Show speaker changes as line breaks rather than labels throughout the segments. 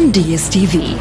on DSTV.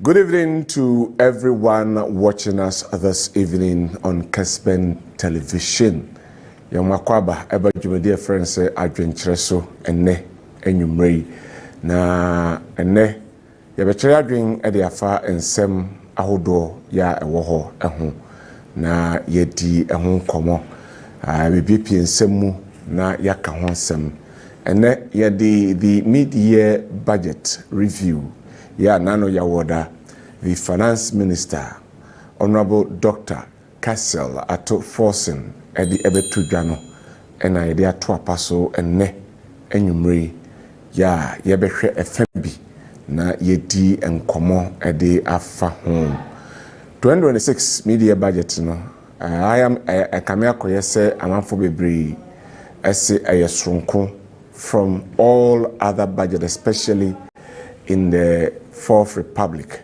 Good evening to everyone watching us this evening on Kessben television. Yamakwa eba jumedi friends Adwenkyere so enne enwumrei na enne yebekere adwen ede afa ensem ahodo ya ewo ho eho na yedi eho komo bibipi ensem mu na yaka ho ensem enne yedi the mid-year budget review ya nano yawoda the Finance Minister, Honorable Dr. Kessben ato forcing edi ebetu dwano ena yede ato apaso enne enwumrei ya yebehwe efebi na yedi enkomo edi afa ho 2026 media budget no I am kamia koyese amanfo bebre ese ayesronko from all other budget, especially in the Fourth Republic.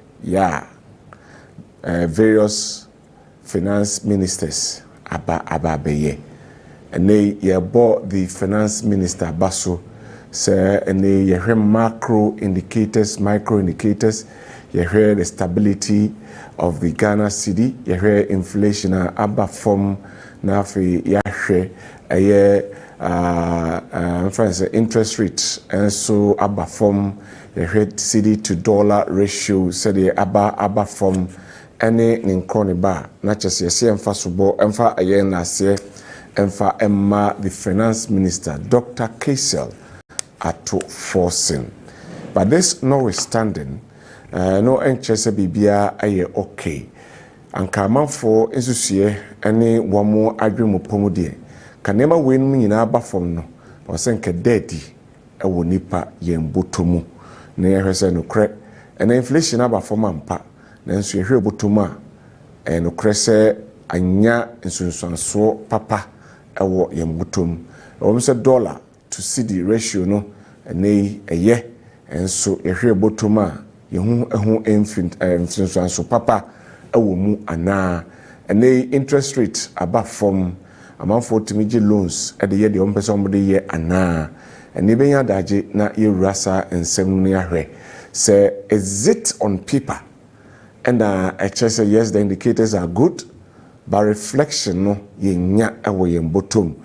Various finance ministers ababeye and they bought the finance minister baso say and they hear macro indicators, micro indicators, you hear the stability of the Ghana cedi, you hear inflation aba from nafi ya hear interest rate and so aba from the cedi to dollar ratio said the aba from any ninkoni ba na chese yesi emfa subo emfa ayen na se emfa emma the finance minister Dr. Kessben ato forcing. But this notwithstanding no enchese bibia aye okay anka manfo ensusuye ene wamo adwemu pomudie kanema wenu nyina aba from no osenke daddy ewo nipa yembotomu na yehwese no kre ena inflation aba from ampa nanso yehwe botomu a no kre se anya nsunsuanso papa ewo yembotomu se dollar to cedi ratio no ene eye enso yehwe botomu a yehu nsunsuanso papa ewo mu ana ene interest rate aba from amanfo timiji loans e de ye de ompese omde ye ana ene benya daje na yerasa ensem no yahwe say is it on paper and say yes the indicators are good but reflection no yenya ewo yen bottom.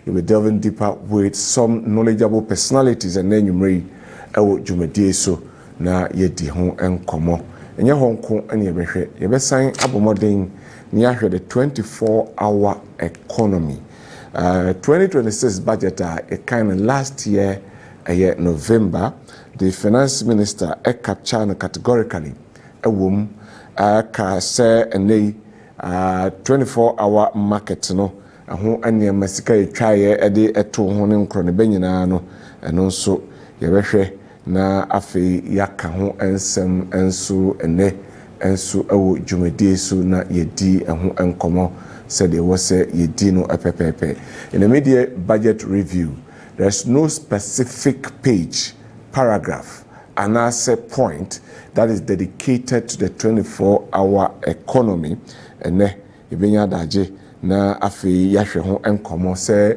You will delve deeper with some knowledgeable personalities and then you may ewo jumedie so na yedi ho enkomo enye honko ene yebehwe yebesan abomoden near the 24-hour economy. 2026 budget, a kind of last year, November, the finance minister captured categorically a woman say and they 24-hour market no who any masika try a day at 200 cronibenino and also yebehwe na afi yaka ho ensem enso ene enso ewo jumedie so na yedi eho enkomo said there was a yedi no epepepe. In the media budget review, there's no specific page, paragraph, and answer point that is dedicated to the 24-hour economy. And ibenya daje na afi yahwe ho enkomo se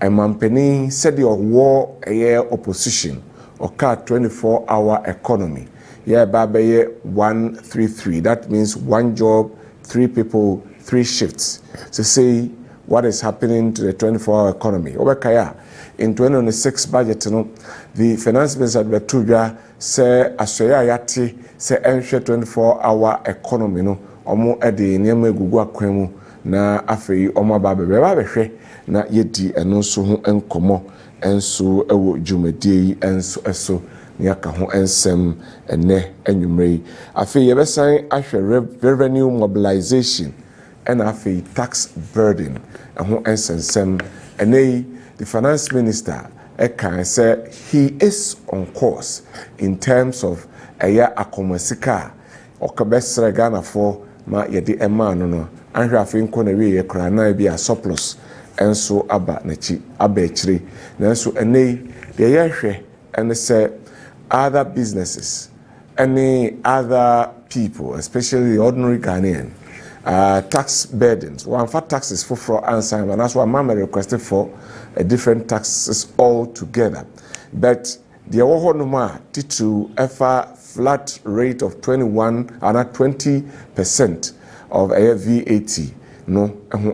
emampeni said your war a opposition or 24-hour economy. Yeah, babaye 133. That means one job, 3 people, 3 shifts. To say what is happening to the 24-hour economy. Obekaya in 2026 budget, the finance minister Adwenkyere say asoya yati say enhwe 24-hour economy no omo ede niam egugu akwemu na afei omo babebe na yedi eno so ho enkomo enso ewo dwumadie enso eso ne aka ho ensem ene anwumrei afei yebesan ahwe revenue mobilization and afei tax burden ho ensensem ene the finance minister can say he is on course in terms of akomasika okabesre Ghana for ma yedi ema no anhwe afei nkona wie kra na bia surplus enso aba nachi aba echire nanso ene de yehwe and say other businesses any other people especially the ordinary Ghanaian tax burdens one for taxes for answer and that's why mama requested for a different taxes altogether but the ohonoma titu ever flat rate of 21 and 20% of a VAT no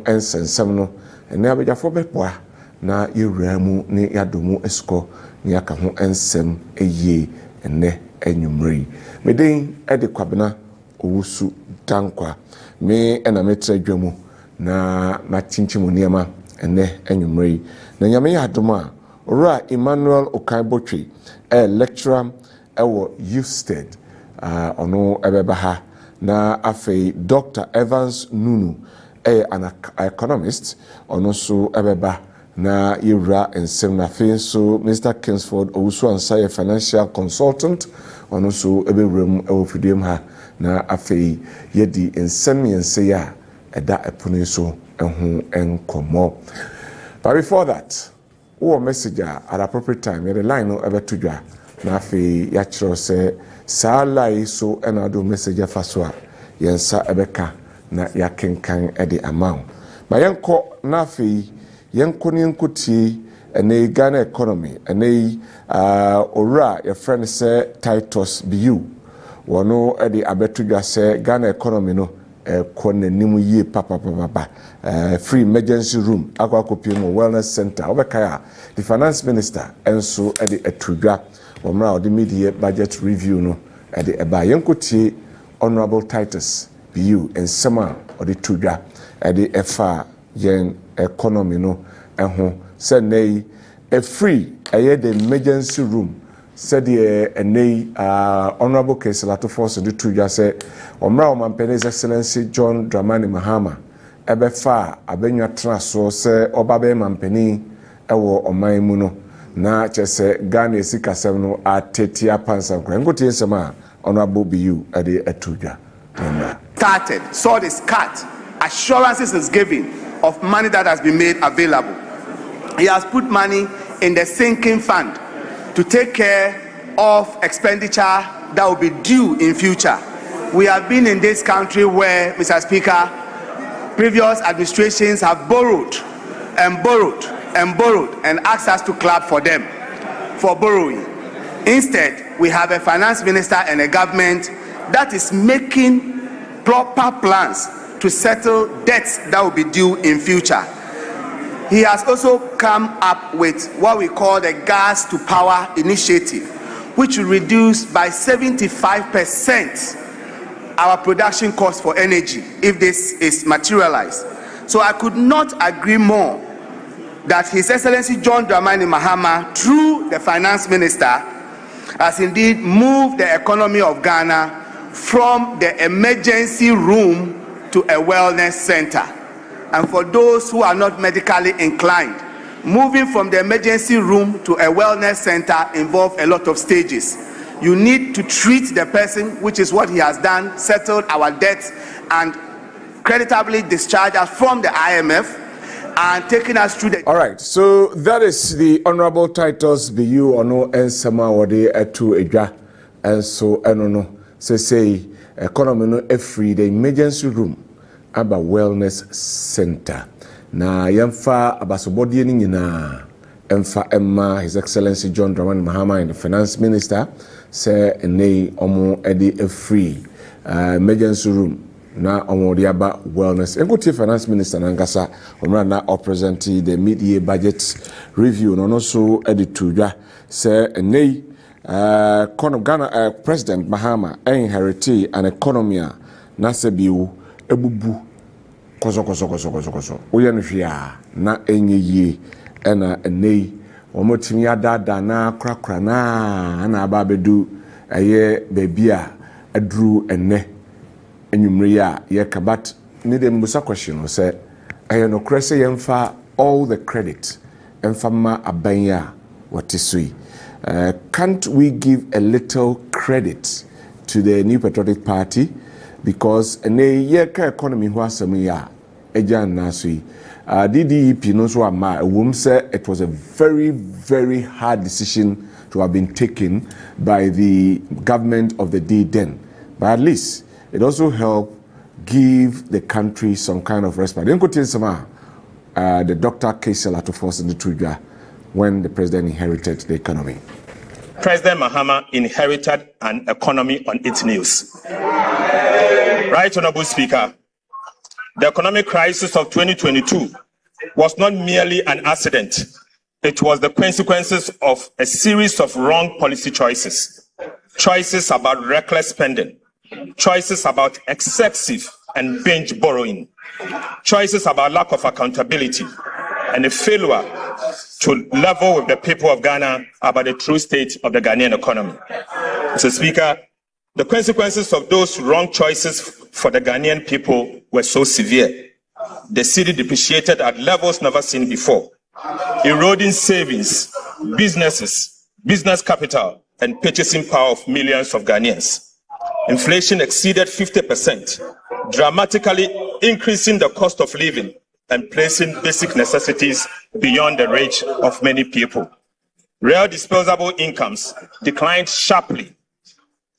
ensensem no ene abejafo bepoa na yewramu ne yadomu esko ne aka ho ensem eye ene anwumrei meden ede kwabena OWUSU DANKWAH me ena metra dwamu na machinchimu niema ene anwumrei na nyame yadoma ora Emmanuel Okaibotwe lecturer ewo Usted ono ebebaha na afei Dr. Evans Nunu an economist ono so ebeba na yura ensem na afei so Mr. Kingsford OWUSU answer financial consultant ono so ebewrem ewo fidiem ha na afei yedi ensem yense ya eda epone so ehu enkomo. But before that, our message at appropriate time, the line no ever to dwa na afei ya chiro se sa lai so ena do message afaswa yensa ebeka na ya kenkan ede amount. Ba yenko na afei yenko ni nkuti ene Ghana economy ene ora your friend say Titus BU wono ede abetudwa se Ghana economy no kone nimu ye papa free emergency room akwakopiemo wellness center obekaya the finance minister enso ede etudwa omra ode media budget review no ede eba yenkotie honorable Titus BU ensema ode tudwa ede efa yen economy no eho se nei a free the emergency room said the honorable Kessben force the tudwa se omra omanpene's excellency John Dramani Mahama ebefa abenwa traso se obabe mampeni ewo oman mu no na chese Ghana esikasem no atetia pansan kra ngoti ensema honorable BU ade etudwa
started saw this cut assurances is given of money that has been made available. He has put money in the sinking fund to take care of expenditure that will be due in future. We have been in this country where, Mr. Speaker, previous administrations have borrowed and borrowed and borrowed and asked us to clap for them for borrowing. Instead, we have a finance minister and a government that is making proper plans to settle debts that will be due in future. He has also come up with what we call the gas to power initiative, which will reduce by 75% our production cost for energy if this is materialized. So I could not agree more that His Excellency John Dramani Mahama, through the finance minister, has indeed moved the economy of Ghana from the emergency room to a wellness center. And for those who are not medically inclined, moving from the emergency room to a wellness center involves a lot of stages. You need to treat the person, which is what he has done, settled our debts and creditably discharged us from the IMF and taking us through the...
All right, so that is the Honorable Titus BU ono ensema wode etu edwa and so enono say economy no free the emergency room aba wellness center. na yɛmfa abasobɔdeɛ no nyinaa ɛmfa ɛma His Excellency John Dramani Mahama, the Finance Minister, say ene omo edi a free emergency room na omo de aba wellness. Enkotie Finance Minister nankasa omra na present the mid-year budget review no so edi tudwa say ene Ghana President Mahama inherited an economy na sebiu ebubu koso oye no hwea na enye yie ena ene omotimi adada na krakra na aba bedu eye bebia adru enne enwumre ya ye kabat ni de mbusa question say eye no krese yemfa all the credit emfa ma abanya watisui. Can't we give a little credit to the New Patriotic Party because ene ye ka economy ho asem ya eja nasui DDEP no so ama wom say it was a very hard decision to have been taken by the government of the day then, but at least it also helped give the country some kind of respite. The Dr. Kessben to force in the Tudja when the president inherited the economy.
President Mahama inherited an economy on its knees. Right, Honorable Speaker, the economic crisis of 2022 was not merely an accident. It was the consequences of a series of wrong policy choices. Choices about reckless spending, choices about excessive and binge borrowing, choices about lack of accountability, and a failure to level with the people of Ghana about the true state of the Ghanaian economy. Mr. Speaker, the consequences of those wrong choices for the Ghanaian people were so severe. The cedi depreciated at levels never seen before, eroding savings, businesses, business capital, and purchasing power of millions of Ghanaians. Inflation exceeded 50%, dramatically increasing the cost of living and placing basic necessities beyond the reach of many people. Real disposable incomes declined sharply.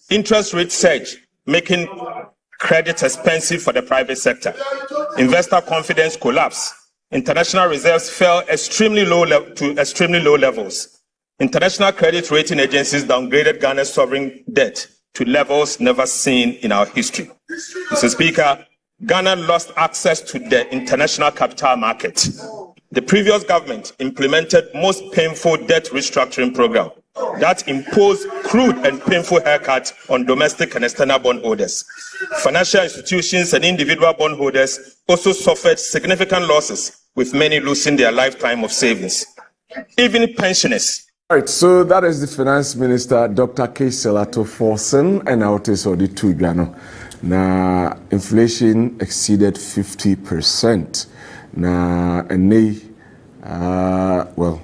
Interest rates surged, making credit expensive for the private sector. Investor confidence collapsed. International reserves fell to extremely low levels. International credit rating agencies downgraded Ghana's sovereign debt to levels never seen in our history. Mr. Speaker, Ghana lost access to the international capital market. The previous government implemented most painful debt restructuring program that imposed crude and painful haircuts on domestic and external bondholders. Financial institutions and individual bondholders also suffered significant losses, with many losing their lifetime of savings. Even pensioners.
All right, so that is the Finance Minister, Dr. Kessben Forsen, and out is the two Ghana. Now, inflation exceeded 50%. Now, well,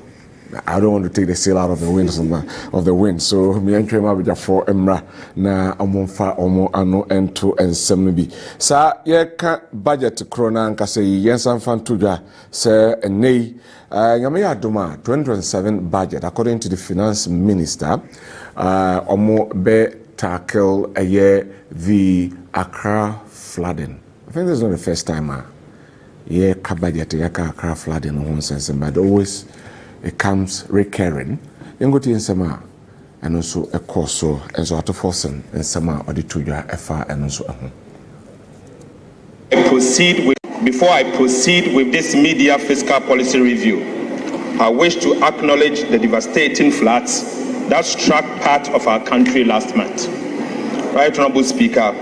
I don't want to take the sail out of the wind. So, me and Krema bija for Emra na amonfa omo ano ento ensem bi. Sa ye ka budget krona nka se yensan fan tudwa se enei nyame adoma 2027 budget according to the Finance Minister omo be tackle the Accra flooding. I think this is not the first time yeah ka budget ka Accra flooding on sense, but always it comes recurring. Yengoti nsema and also a course so and so to forcing and sama or the two FR and also
Before I proceed with this media fiscal policy review, I wish to acknowledge the devastating floods that struck part of our country last month. Right, Honorable Speaker,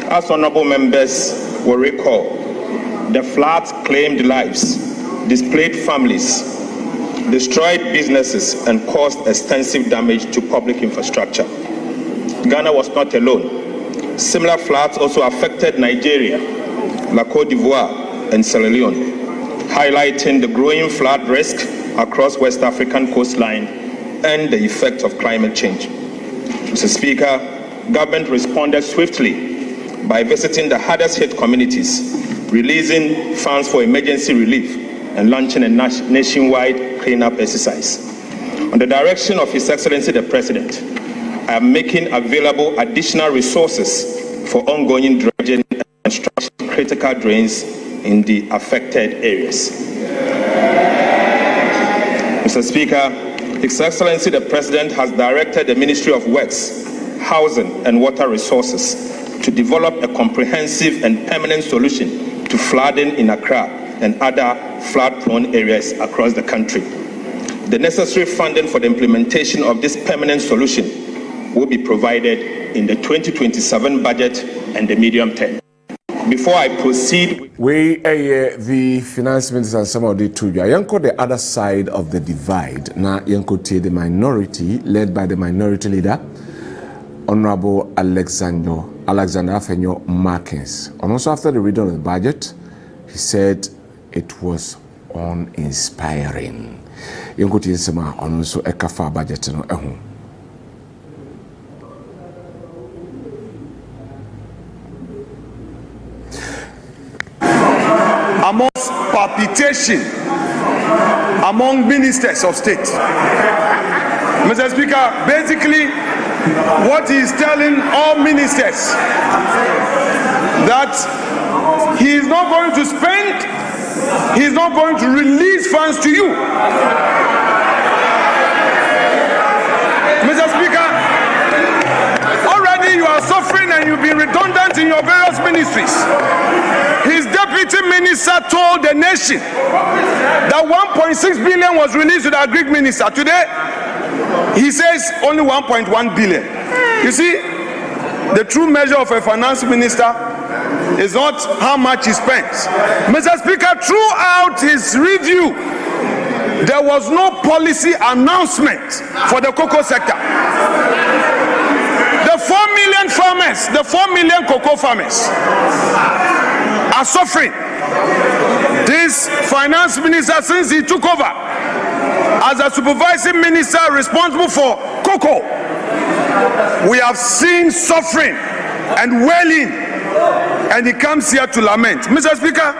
as honorable members will recall, the floods claimed lives, displaced families, destroyed businesses, and caused extensive damage to public infrastructure. Ghana was not alone. Similar floods also affected Nigeria, La Côte d'Ivoire, and Sierra Leone, highlighting the growing flood risk across West African coastline and the effect of climate change. Mr. Speaker, government responded swiftly by visiting the hardest hit communities, releasing funds for emergency relief, and launching a nationwide cleanup exercise. On the direction of His Excellency the President, I am making available additional resources for ongoing dredging and structuring critical drains in the affected areas. Mr. Speaker, His Excellency the President has directed the Ministry of Works, Housing and Water Resources to develop a comprehensive and permanent solution to flooding in Accra and other flood-prone areas across the country. The necessary funding for the implementation of this permanent solution will be provided in the 2027 budget and the medium term. Before I proceed,
the finance minister and some of the two, Yanko the other side of the divide. Now Yanko the minority led by the minority leader, Honorable Alexander Afenyo Markins. And also after the reading of the budget, he said it was uninspiring. Yanko the sema also ekafa budget no ehun.
Amongst palpitation among ministers of state. Mr. Speaker, basically what he is telling all ministers that he is not going to spend, he is not going to release funds to you. Mr. Speaker, already you are suffering and you've been redundant in your various ministries. His deputy minister told the nation that 1.6 billion was released to the Greek minister. Today, he says only 1.1 billion. You see, the true measure of a finance minister is not how much he spends. Mr. Speaker, throughout his review, there was no policy announcement for the cocoa sector. The 4 million farmers, the 4 million cocoa farmers are suffering. This finance minister, since he took over as a supervising minister responsible for cocoa, we have seen suffering and wailing, and he comes here to lament. Mr. Speaker,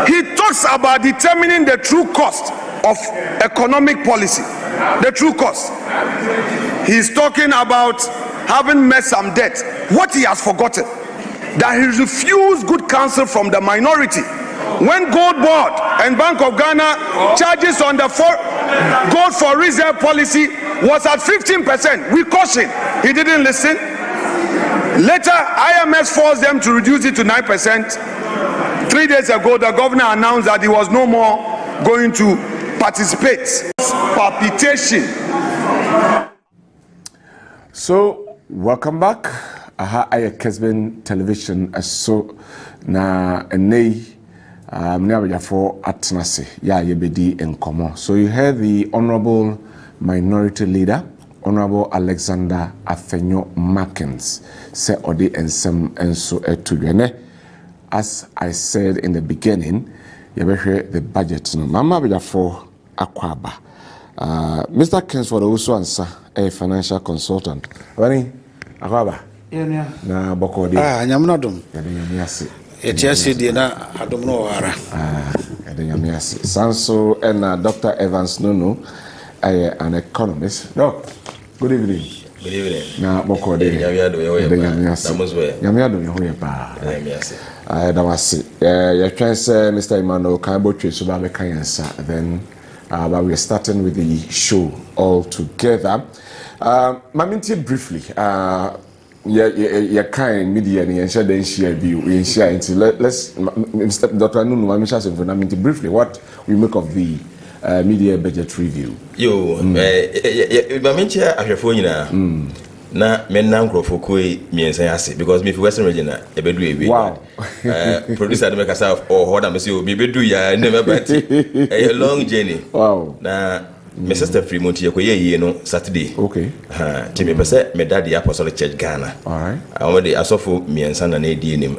he talks about determining the true cost of economic policy. The true cost. He's talking about having met some debt. What he has forgotten, that he refused good counsel from the minority. When Gold Board and Bank of Ghana charges on the gold for reserve policy was at 15%, we cautioned. He didn't listen. Later, IMS forced them to reduce it to 9%. 3 days ago, the governor announced that he was no more going to participate. Palpitation.
So, welcome back. Aha, I Kessben television so na enei mniabeja for atnase ya yebedi enkomo. So you heard the Honorable Minority Leader, Honorable Alexander Afenyo Markins, say odi ensem enso etudwene. As I said in the beginning, you hear the budget no. Mama beja for akwaba. Mr. Kensford also answer a financial consultant. Wani akwaba. Na boko de
nyamna dum
nyamiase
etiase de na adom no wara
nyamiase sanso and Dr. Evans Nono an economist. Doc, good evening.
Good evening.
Na boko de nyamiase nyamiado yo ye pa
nyamiase
da wase you can say Mr. Emmanuel Kaibo so ba be kanyansa then but we are starting with the show all together. Maminti briefly kind media and share then share view and share into let's Mr. Dr. Nunu briefly what we make of the media budget review.
Mamintia ahwefo nyina na menam krofo koi miensa yase because me fi Western region ebedu ewe.
Wow.
Producer dem kasa hold am say me bedu ya never bet. A long journey.
Wow.
Na my sister Fremont ye no Saturday.
Okay.
Ti me pese me daddy Apostolic Church Ghana.
All right.
Awode asofo miensa na edi nim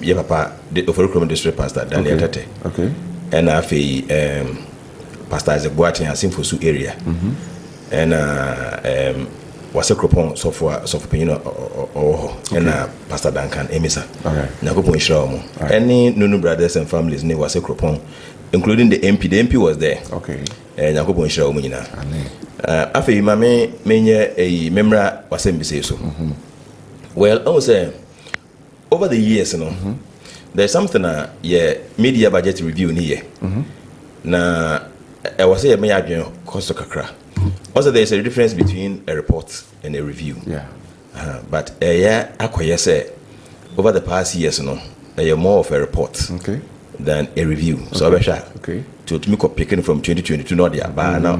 ye papa the Oforokrom district pastor Daniel Tete.
Okay.
And afi pastor Isaac Boatin Asimfosu area. And was a cropon so for Pino or Pastor Duncan Emisa. Nakopon Shromo. Any Nunu brothers and families name was a cropon, including the MP. The MP was there.
Okay.
And Nakopon Shromina. After Mame Mania a member was so. Well, I was over the years, there's something media budget review here. Na I was saying me cost kakra. Also there's a difference between a report and a review.
Yeah.
But akoye say over the past years more of a report than a review. So
okay.
To me picking from 2022 not there but now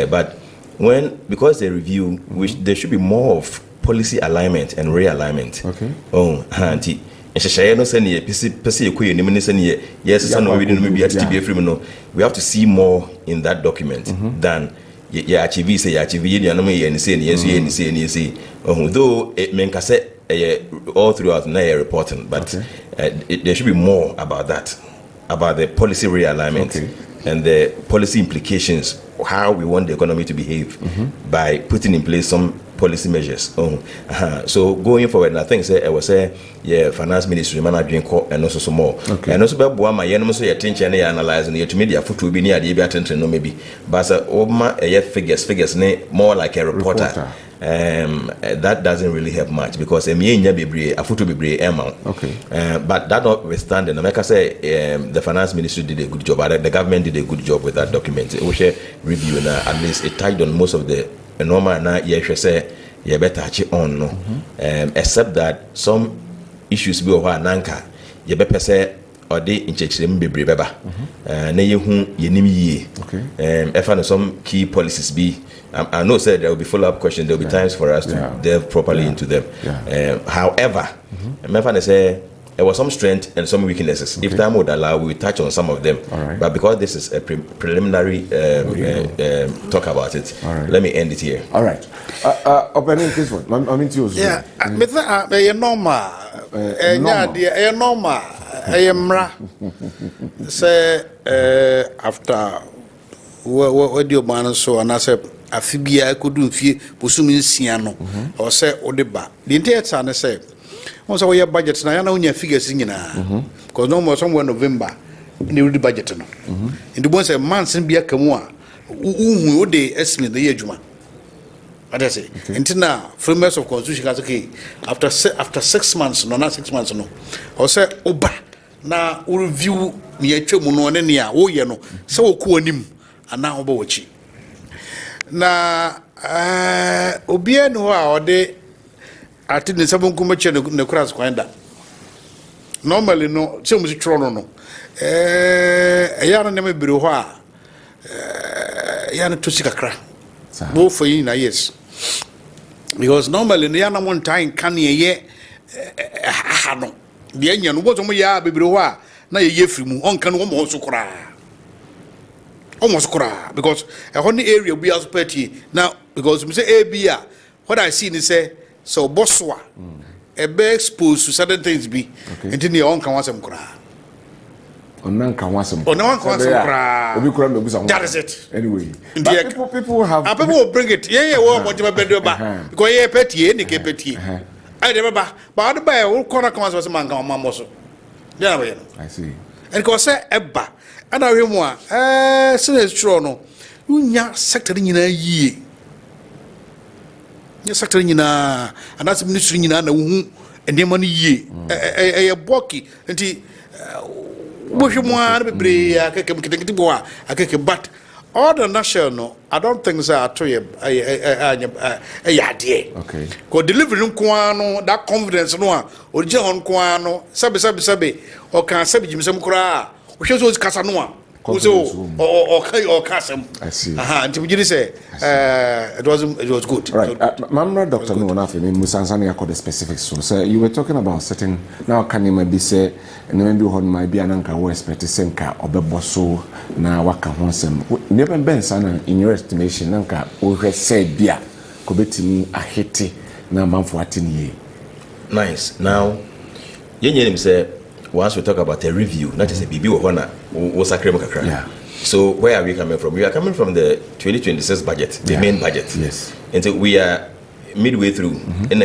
but because the review which there should be more of policy alignment and realignment. Auntie no send yes we have to see more in that document than though it may say all throughout reporting, but there should be more about that, about the policy realignment and the policy implications, how we want the economy to behave by putting in place some policy measures. So going forward, I think I was finance ministry managing and also some more. And also about my so attention analyzing the media foot will be near the attention no maybe, but figures more like a reporter. That doesn't really help much because but that notwithstanding, like I say, the finance ministry did a good job, the government did a good job with that document. We share review at least it tied on most of the normal say better on except that some issues be over nanka better say or they in them be beba na yehu yenim yie some key policies be I know said there will be follow-up questions, there will be times for us to delve properly into them. However, I say there was some strength and some weaknesses. If time would allow, we will touch on some of them. But because this is a preliminary talk about it, let me end it here.
All right. Opening this one. I mean to you.
Yeah, normal. Normal. Say after what do you man so and I said afibia ekodu mfie posumi nsia no o se odeba the entire time say won say we budget na ya na unya figures nyina because no more somewhere November in the budget no in the one say months bia kamu a uhu o de estimate the adwuma what I say until now framework of constitution has okay after 6 months no 6 months no o say oba na review me atwam no ne ne a wo ye no say wo ko anim ana oba wachi na obia no a ode ati ne sabon kuma che ne kura kwanda normally no se mu twro no ya na me biro ho a ya na to sikakra bo for you na yes because normally no ya na one time kan ye ha no de anya no bo so mo ya bibiro ho a na ye firi mu on kan wo mo so kura almost kura because a honey area we are party now because we say ABA what I see is say so bosswa a be exposed to certain things be and in your own can want some kura
on nan can want some
kura that is it
anyway people have
people will bring it what you better ba because yeah petty any petty I remember but the buy will corner comes was man can mamoso yeah
I see
and because say eba and I remember since true no unya sector nyina yie nya sector nyina and that's ministry nyina na hu endema no yie e boki enti wo hwemo an bebre akeke mkitekiti bo a akeke but all the national I don't think so at yade
okay
ko delivery nko no that confidence no a orije on nko no sabe o kan sabe jimisem kura o hwe so kasa no a o kasem
I see
until you say it was good
right Mamra Dr. Nunafe me musansani akọ the specifics so you were talking about certain now can you maybe say and maybe on my be ananka we expect senka obeboso na waka ho nsem never ben sana in your estimation nanka o hwe say bia ko betimi ahete na manfo atini
nice now yenye say once we talk about a review not just a bibi ohona wo sakre kakra
yeah
so where are we coming from? We are coming from the 2026 budget, the main budget.
Yes.
And so we are midway through. And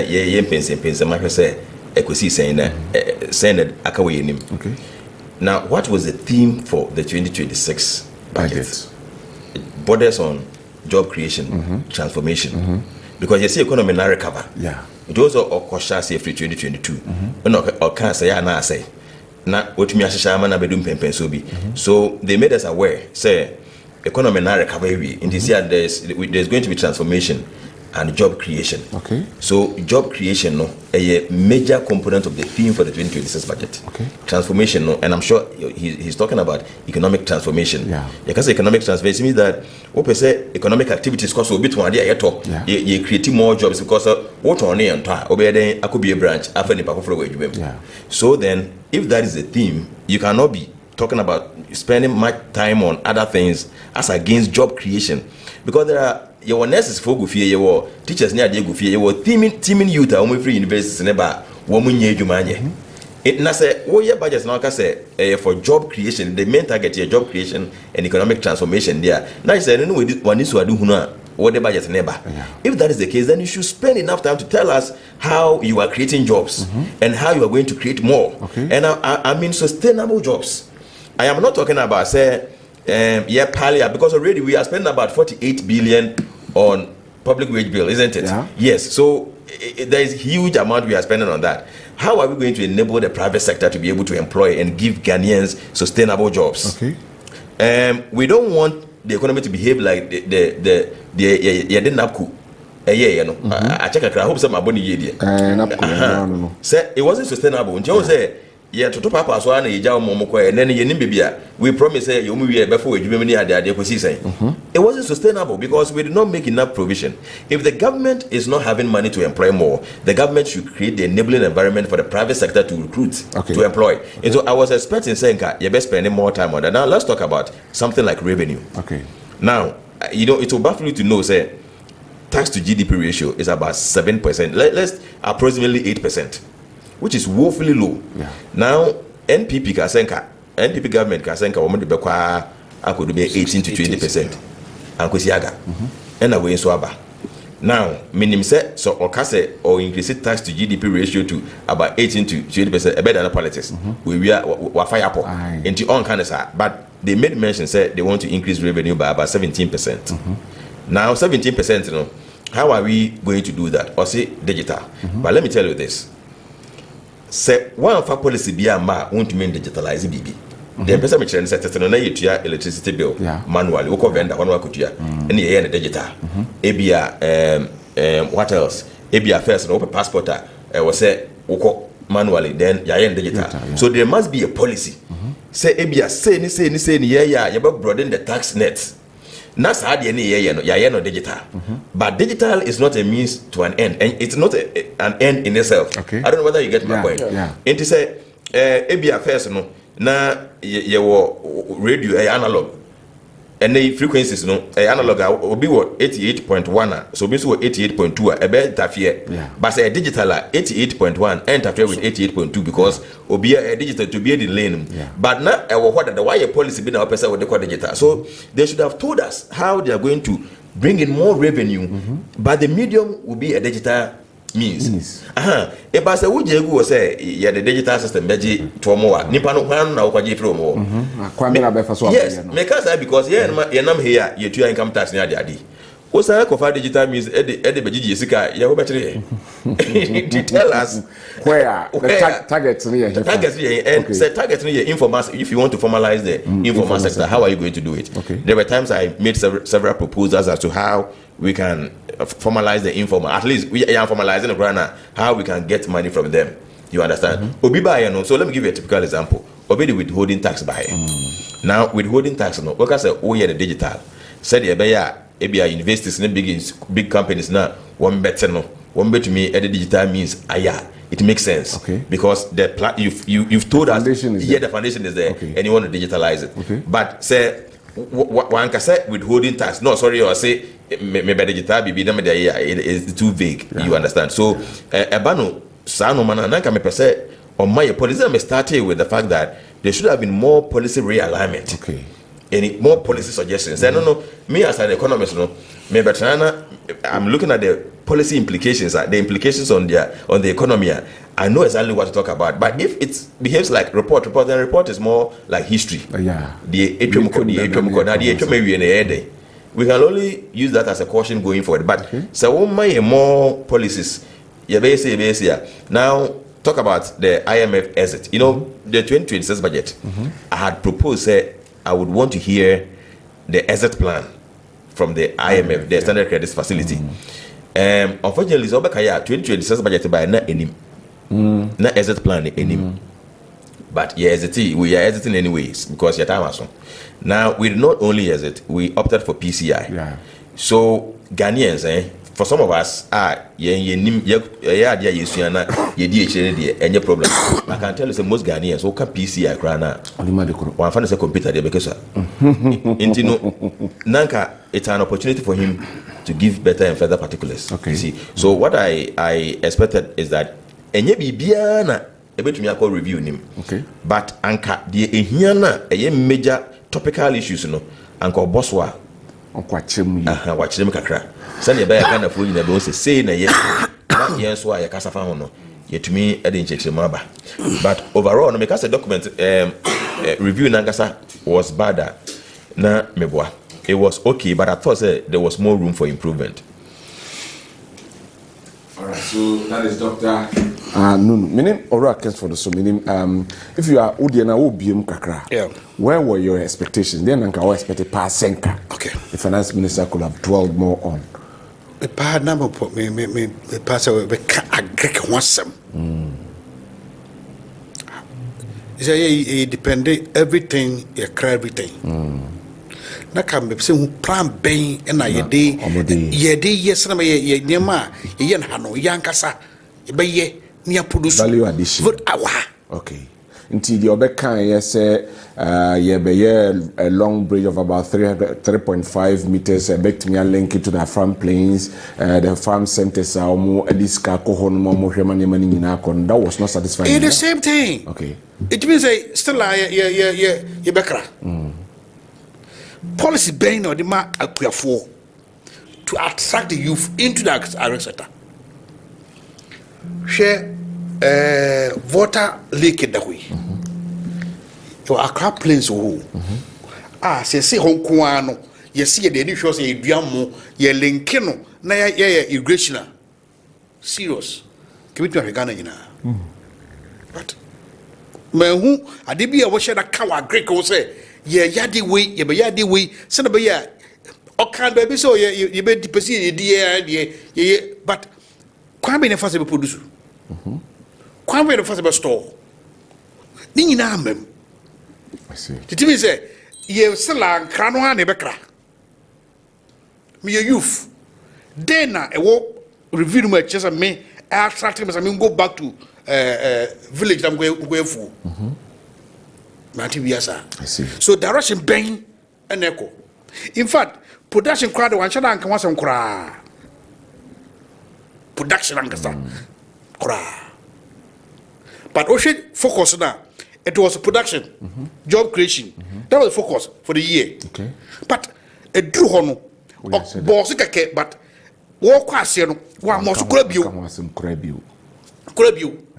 saying
okay.
Now, what was the theme for the 2026 budget? It borders on job creation, transformation. because you see economy now recover.
Yeah.
It also occurred say free 2022. Or can say na say. Na otumi ahihya ama na bedum pempen so bi. So they made us aware say economy now recover in this year there's going to be transformation and job creation.
Okay.
So job creation no a major component of the theme for the 2026 budget.
Okay.
Transformation no, and I'm sure he's talking about economic transformation.
Yeah.
Because economic transformation means that what we say economic activities cause a bit one idea you create more jobs because what on there and obey I could be a branch after the wage.
Yeah.
So then if that is the theme, you cannot be talking about spending much time on other things as against job creation, because there are your nurses for go fear your teachers near they go fear your teaming youth are only free universities never woman ye jumanye. It na say oh yeah budgets now can say for job creation the main target here job creation and economic transformation there. Now you say no one is to do what the budget never. If that is the case, then you should spend enough time to tell us how you are creating jobs and how you are going to create more.
Okay.
And I mean sustainable jobs. I am not talking about say palia, because already we are spending about 48 billion on public wage bill, isn't it?
Yeah.
Yes. So there is huge amount we are spending on that. How are we going to enable the private sector to be able to employ and give Ghanaians sustainable jobs?
Okay.
We don't want the economy to behave like the NAPCO. I check I hope some aboni ye there. Say it wasn't sustainable. Until say yeah to papa so na eja momoko and then ye nim bibia we promise say you we before you many ade ade kwesi say it wasn't sustainable because we did not make enough provision. If the government is not having money to employ more, the government should create the enabling environment for the private sector to recruit, to employ. And so I was expecting saying you best spending more time on that. Now let's talk about something like revenue.
Okay.
Now it will baffle you to know say tax to GDP ratio is about 7%. Let's approximately 8%. Which is woefully low.
Yeah.
Now, NPP government Kasenka woman de I could be 18 to 20%. And Kusiaga. And away in Swaba. Now, minimum set so or case or increase tax to GDP ratio to about 18 to 20%, a better than politics. We are fire up into on kind of, but they made mention said they want to increase revenue by about 17%. Now 17%, you know, how are we going to do that? Or say digital. But let me tell you this. Say one of our policy be a want to mean digitalize BB. The person mentioned that na yetua electricity bill manually. We vendor one wakutia. And the digital. Ebia what else? Ebia first no passport was say manually then digital. So there must be a policy. Say ebia say ni you broaden the tax net. That's how no digital. But digital is not a means to an end, and it's not an end in itself.
Okay.
I don't know whether you get my point. And to say, ABA first, no, na your radio analog, and the frequencies, no, analog will be what 88.1, so this was 88.2, a better fear. But say digital 88.1, and after with 88.2 because be a digital to be in lane. But now what the wire policy been our person with the digital. So they should have told us how they are going to bring in more revenue, but the medium will be a digital means. If I say would you say the digital system beji to more nipa no kwan na okwaje free mo. Yes, because here you income tax near the adi. Osa kofa digital means ede beji sika ya obetire. To tell us
where the targets near
and say targets near informal. If you want to formalize the informal sector, how are you going to do it? There were times I made several proposals as to how we can formalize the informal. At least we are formalizing the grant, how we can get money from them. You understand? Obiba, so let me give you a typical example. Obi the withholding tax by. Now withholding tax, no. What I say? Oh yeah, the digital. Said the universities and big companies now. One better no. One better to me. The digital means it makes sense because the you've told us the foundation is there and you want to digitalize it. But say one can say withholding tax. No, sorry, or say maybe digital it is too vague. You understand? So Ebano Sano Manana can me say on my policy. I started with the fact that there should have been more policy realignment. Any more policy suggestions? No. Me as an economist, no. Maybe I'm looking at the policy implications, the implications on the economy. I know exactly what to talk about. But if it behaves like report, then report is more like history. The we can only use that as a caution going forward. But so more policies. Now talk about the IMF exit. You know, the 2026 budget. I had proposed I would want to hear the exit plan from the IMF, the Standard Credit Facility. Unfortunately, 2026 budget by na enim. Na exit plan enim. But we are exiting anyways because your time has on. Now we not only exit, we opted for PCI.
Yeah.
So Ghanaians, for some of us, any problem. I can tell you most Ghanaians who can PCI crana. One fan is a computer there because Nanka, it's an opportunity for him to give better and further particulars.
Okay.
You see. So what I expected is that Biana call review him.
Okay.
But anka the ehiana a major topical issues no anka boswa
onkwachem yi
wachem kakra sane ba ya kana fo nyina be say na ye na yenso a yakasa fa ho no yetumi ede nchechema aba. But overall no because the document review nangasa was bad na meboa. It was okay, but I thought there was more room for improvement.
All right, so that is Dr. Nunu. Meaning, Ora Kessben, so meaning, if you are Udiana Ubim Kakra, where were your expectations? Then I expected Senka.
Okay.
The finance minister could have dwelled more on.
The part number put me pass away. We can't agree on some. It depended everything. You cry everything. Na can be saying plan bang and I day yes na ye nema ye hano yankasa be ye near produce
value addition. Okay. Until the other kind, yes, a long bridge of about 3.5 meters, back to me link it to the farm plains, the farm centers are more that was not satisfying.
It's the same thing.
Okay.
It means still ye bekra. Policy being or the man for to attract the youth into the agriculture sector. Share water leak that way. Your Accra plains who say Hong Kong, you see the initial say Diamo, ye linkino, na irrigation. Serious. Give it to Ghana. But man who I did be a washer that cow Greek will say. Yadi way, yadi way, send a ya. Or can't be so you bet the person, dear, but quite be a fast producer. Quite be a fast store. Nina mem.
I see.
The team is a ye salang cranoa nebekra. Me a youth. Then a walk review my chest and me, I attract him as I mean go back to village I'm going for. I
see.
So direction bang and echo. In fact, production crowd one shot and come some cry. Production and cry. But we should focus now. It was production, job creation. That was the focus for the year.
Okay.
But a drew hono boss but walk quite one more grab you.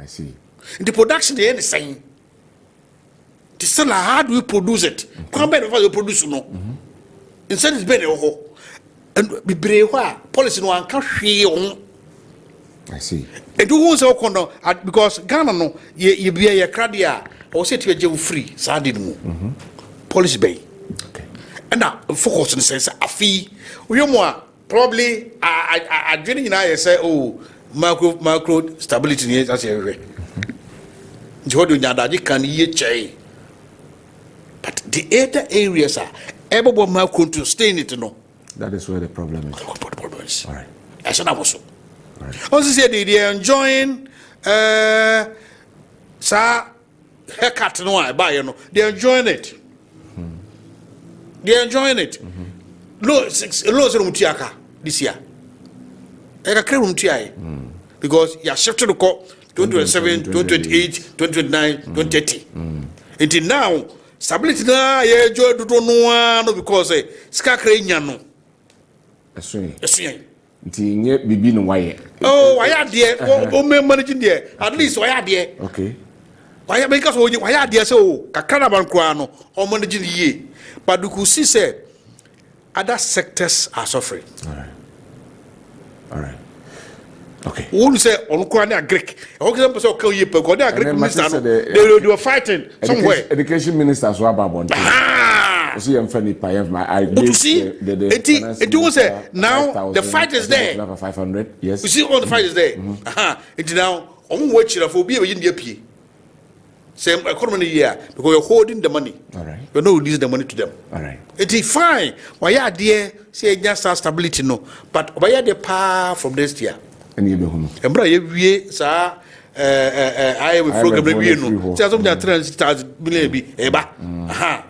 I see.
The production they ain't the same. The still how do we produce it? Come back you produce no. Instead it's better and be brave policy no can share.
I see.
And who was because Ghana no you be a cradia or say to you free so did move. Policy bay.
Okay.
And now focus in the sense a fee we more probably I didn't say macro stability as everywhere. Jordan Yadaji can ye chay. But the other areas are everyone might to stay in it no.
That is where the problem is.
What the problem is.
All right.
I said also. Also said they are enjoying haircut no I buy you know. They are enjoying it. They are enjoying it. Low mutiaka this year. I can mutiai because you are shifted to call 2027, 2028, 2029, 2030. Until now. Stability na ye joy do no because skakra nya no esuyen
nti nye bibi no waye
why there o me managing there at least why there
okay
why because why there so kakra ban kra no o managing ye but you could see say other sectors are suffering.
All right. Okay.
Who say on Ukraine Greek? Okay, some person call you because they are Greek minister. They were fighting somewhere.
Education minister so about. You see, I'm funny.
You see, it was now the fight is there.
500. Yes.
You see, all the fight is there. It now I'm watching for be in the AP. Same economy year because you're holding the money.
All right.
You're not releasing the money to them.
All right.
It is fine. Why are there say just stability no, but why are the power from this year?
And you be home.
And bro, you sir. I have a program review. No, say something that 300,000 million be eba.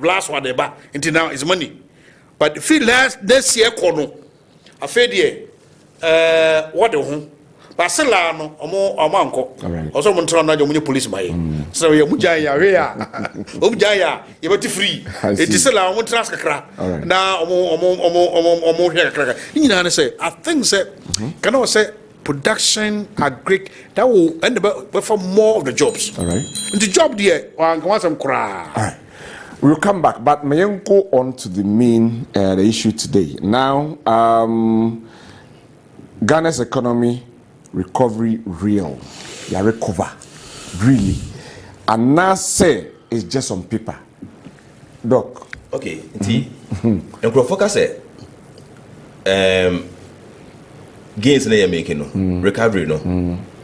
Last one eba. Until now is money. But feel last this year kono. I feel there. What the home? But sell no, omo also montra na jomo police buy. So you mujaya we ya. Mujaya, you be free. It is sell omo trans kakra. Na omo here kakra. You know say I think say can I say production agric that will end up for more of the jobs.
All right.
And the job there, want some cry.
All right. We'll come back, but may I go on to the main the issue today. Now, Ghana's economy recovery real. Yeah, recover really. And now say it's just on paper. Doc.
Okay. And focus say gains na you're making no recovery no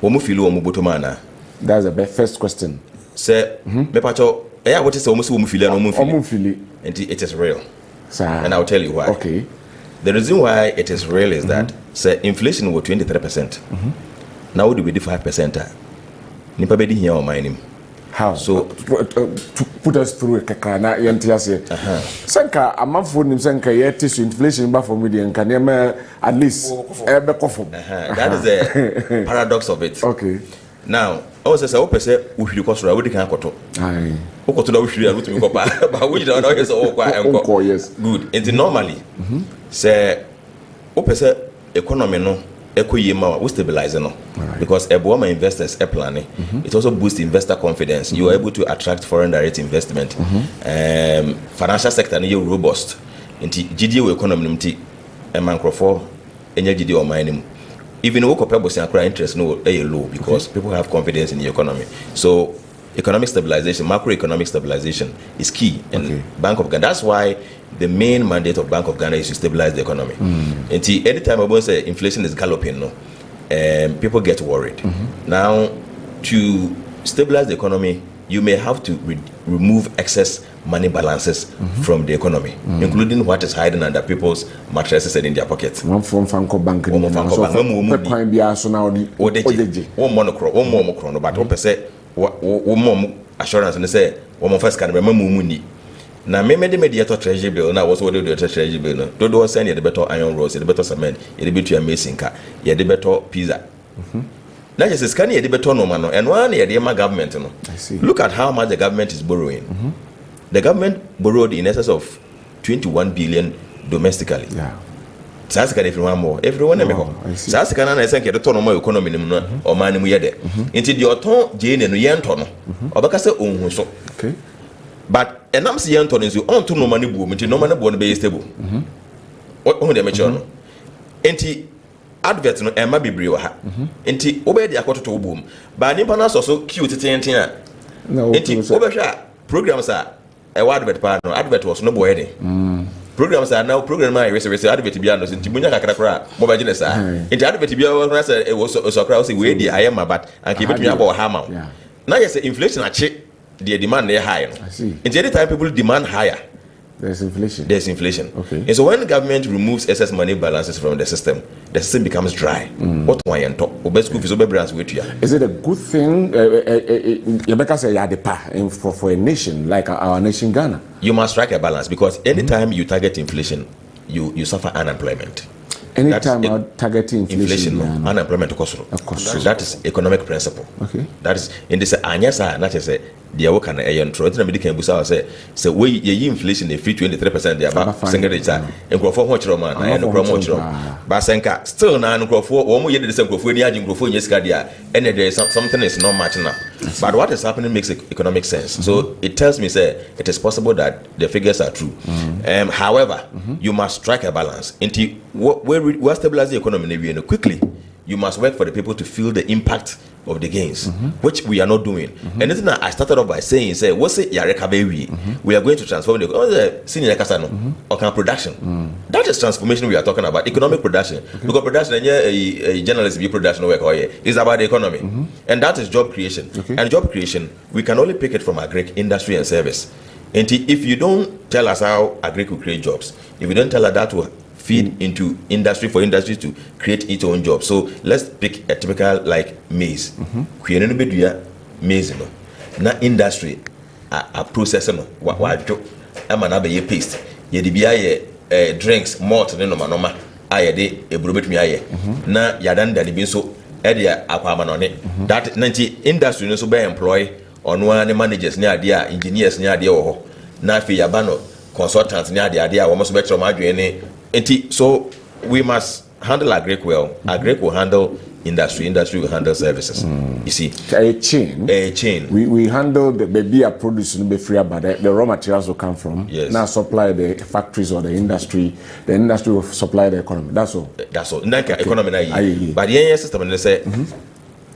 wo feel wo bottom ana.
That's the first question.
Say me pacho what is almost wo feel no feel and it is real.
Sir.
And I'll tell you why.
Okay.
The reason why it is real is that say inflation was 23%. Now we do 5%. Nipa be di here on my
how
so
to put us through a kakana yantia say sanka amafo nim sanka yeti so inflation ba for media nka ne at least ebe kofo
that is the paradox of it.
Okay.
Now I say o pese uhiri kosoro we di kan akoto ai o koto da uhiri a rutumi kopa ba we di na o say o kwa enko
yes
good and normally say o pese economy no ekoyema we stabilize no because eboma investors e planning it also boosts investor confidence. You are able to attract foreign direct investment. Financial sector no robust nti GDP we economy nti mancrofo enya GDP o mine even we compare both interest no low because people have confidence in the economy. So economic stabilization, macroeconomic stabilization is key. And Bank of Ghana, that's why the main mandate of Bank of Ghana is to stabilize the economy. And anytime I say inflation is galloping, no, people get worried. Now, to stabilize the economy, you may have to remove excess money balances from the economy, including what is hiding under people's mattresses and in their pockets.
One from Fanco Bank, one
monochrome, but one assurance and say, one first can remember Mumuni. Now, maybe mediator treasury bill, now was what the treasury bill. No, do send you the better iron rods, the better cement, the better amazing car, the better pizza. Now, just scan the better no man, and one year the government. No.
I see.
Look at how much the government is borrowing. The government borrowed in excess of 21 billion domestically.
Yeah.
That's if you want more. Everyone that's the kind of thing that turn on my economy or money we had. Until your tone, Jane and Yanton, or because
okay.
But and I'm saying Yanton is you on to no money boom, until no money won't be stable. What only a mature? Anti adverts no Emma be brewer. Anti obey the quarter to boom. But Nimpanas also cute to Tantina.
No,
programs are a word partner. Advert was no boy. Programs are now program I advert bianos in Tibunya Kakra, mobile genus. Into advert bianos, it was so crowded, way the I am about and keep it me about hammer. Now, yes, inflation are cheap, the demand they higher.
I see.
In any time people demand higher,
there's inflation.
There's inflation.
Okay.
And so when the government removes excess money balances from the system becomes dry. What why and talk? Is
it a good thing? Rebecca said, for a nation like our nation, Ghana.
You must strike a balance because anytime you target inflation, you suffer unemployment.
Anytime I target inflation,
unemployment that is economic principle.
Okay.
That is in this anyasa not say the work and a intro. It's not medical busa say we ye inflation the 23% the about single data and grow for much roman and no promotion. Basenka still na no grow for one year the same grow for any grow for yes cadia and there is something is not matching up. But what is happening makes economic sense. So it tells me, say, it is possible that the figures are true. However, you must strike a balance. Until we stabilize the economy quickly, you must work for the people to feel the impact of the gains, which we are not doing. And anything that I started off by saying, say, what's it? We are going to transform the senior casano or production. That is transformation we are talking about, economic production. Because production, a journalist be production work is about the economy, and that is job creation. And job creation, we can only pick it from agri industry and service. And if you don't tell us how agri will create jobs, if you don't tell us that will feed into industry for industry to create its own jobs. So let's pick a typical like maize. Maize, na industry a processor no wa jo ama na be paste. Ye de bia ye drinks malt ne no manoma aye de eburo betumi aye. Na yadanda ne bi so e de akwama no ne. That 90 industry no so be employ ono ne managers ne ade a engineers ne ade wo ho. Na afi yaba no consultants ne ade a wo mo so be tro ma adwen ne. So we must handle agri well. Agri will handle industry. Industry will handle services. You see,
a chain. We handle the baby produce no be free, but the raw materials will come from.
Yes.
Now supply the factories or the industry. The industry will supply the economy. That's all.
Okay. Economy na. But the system they say,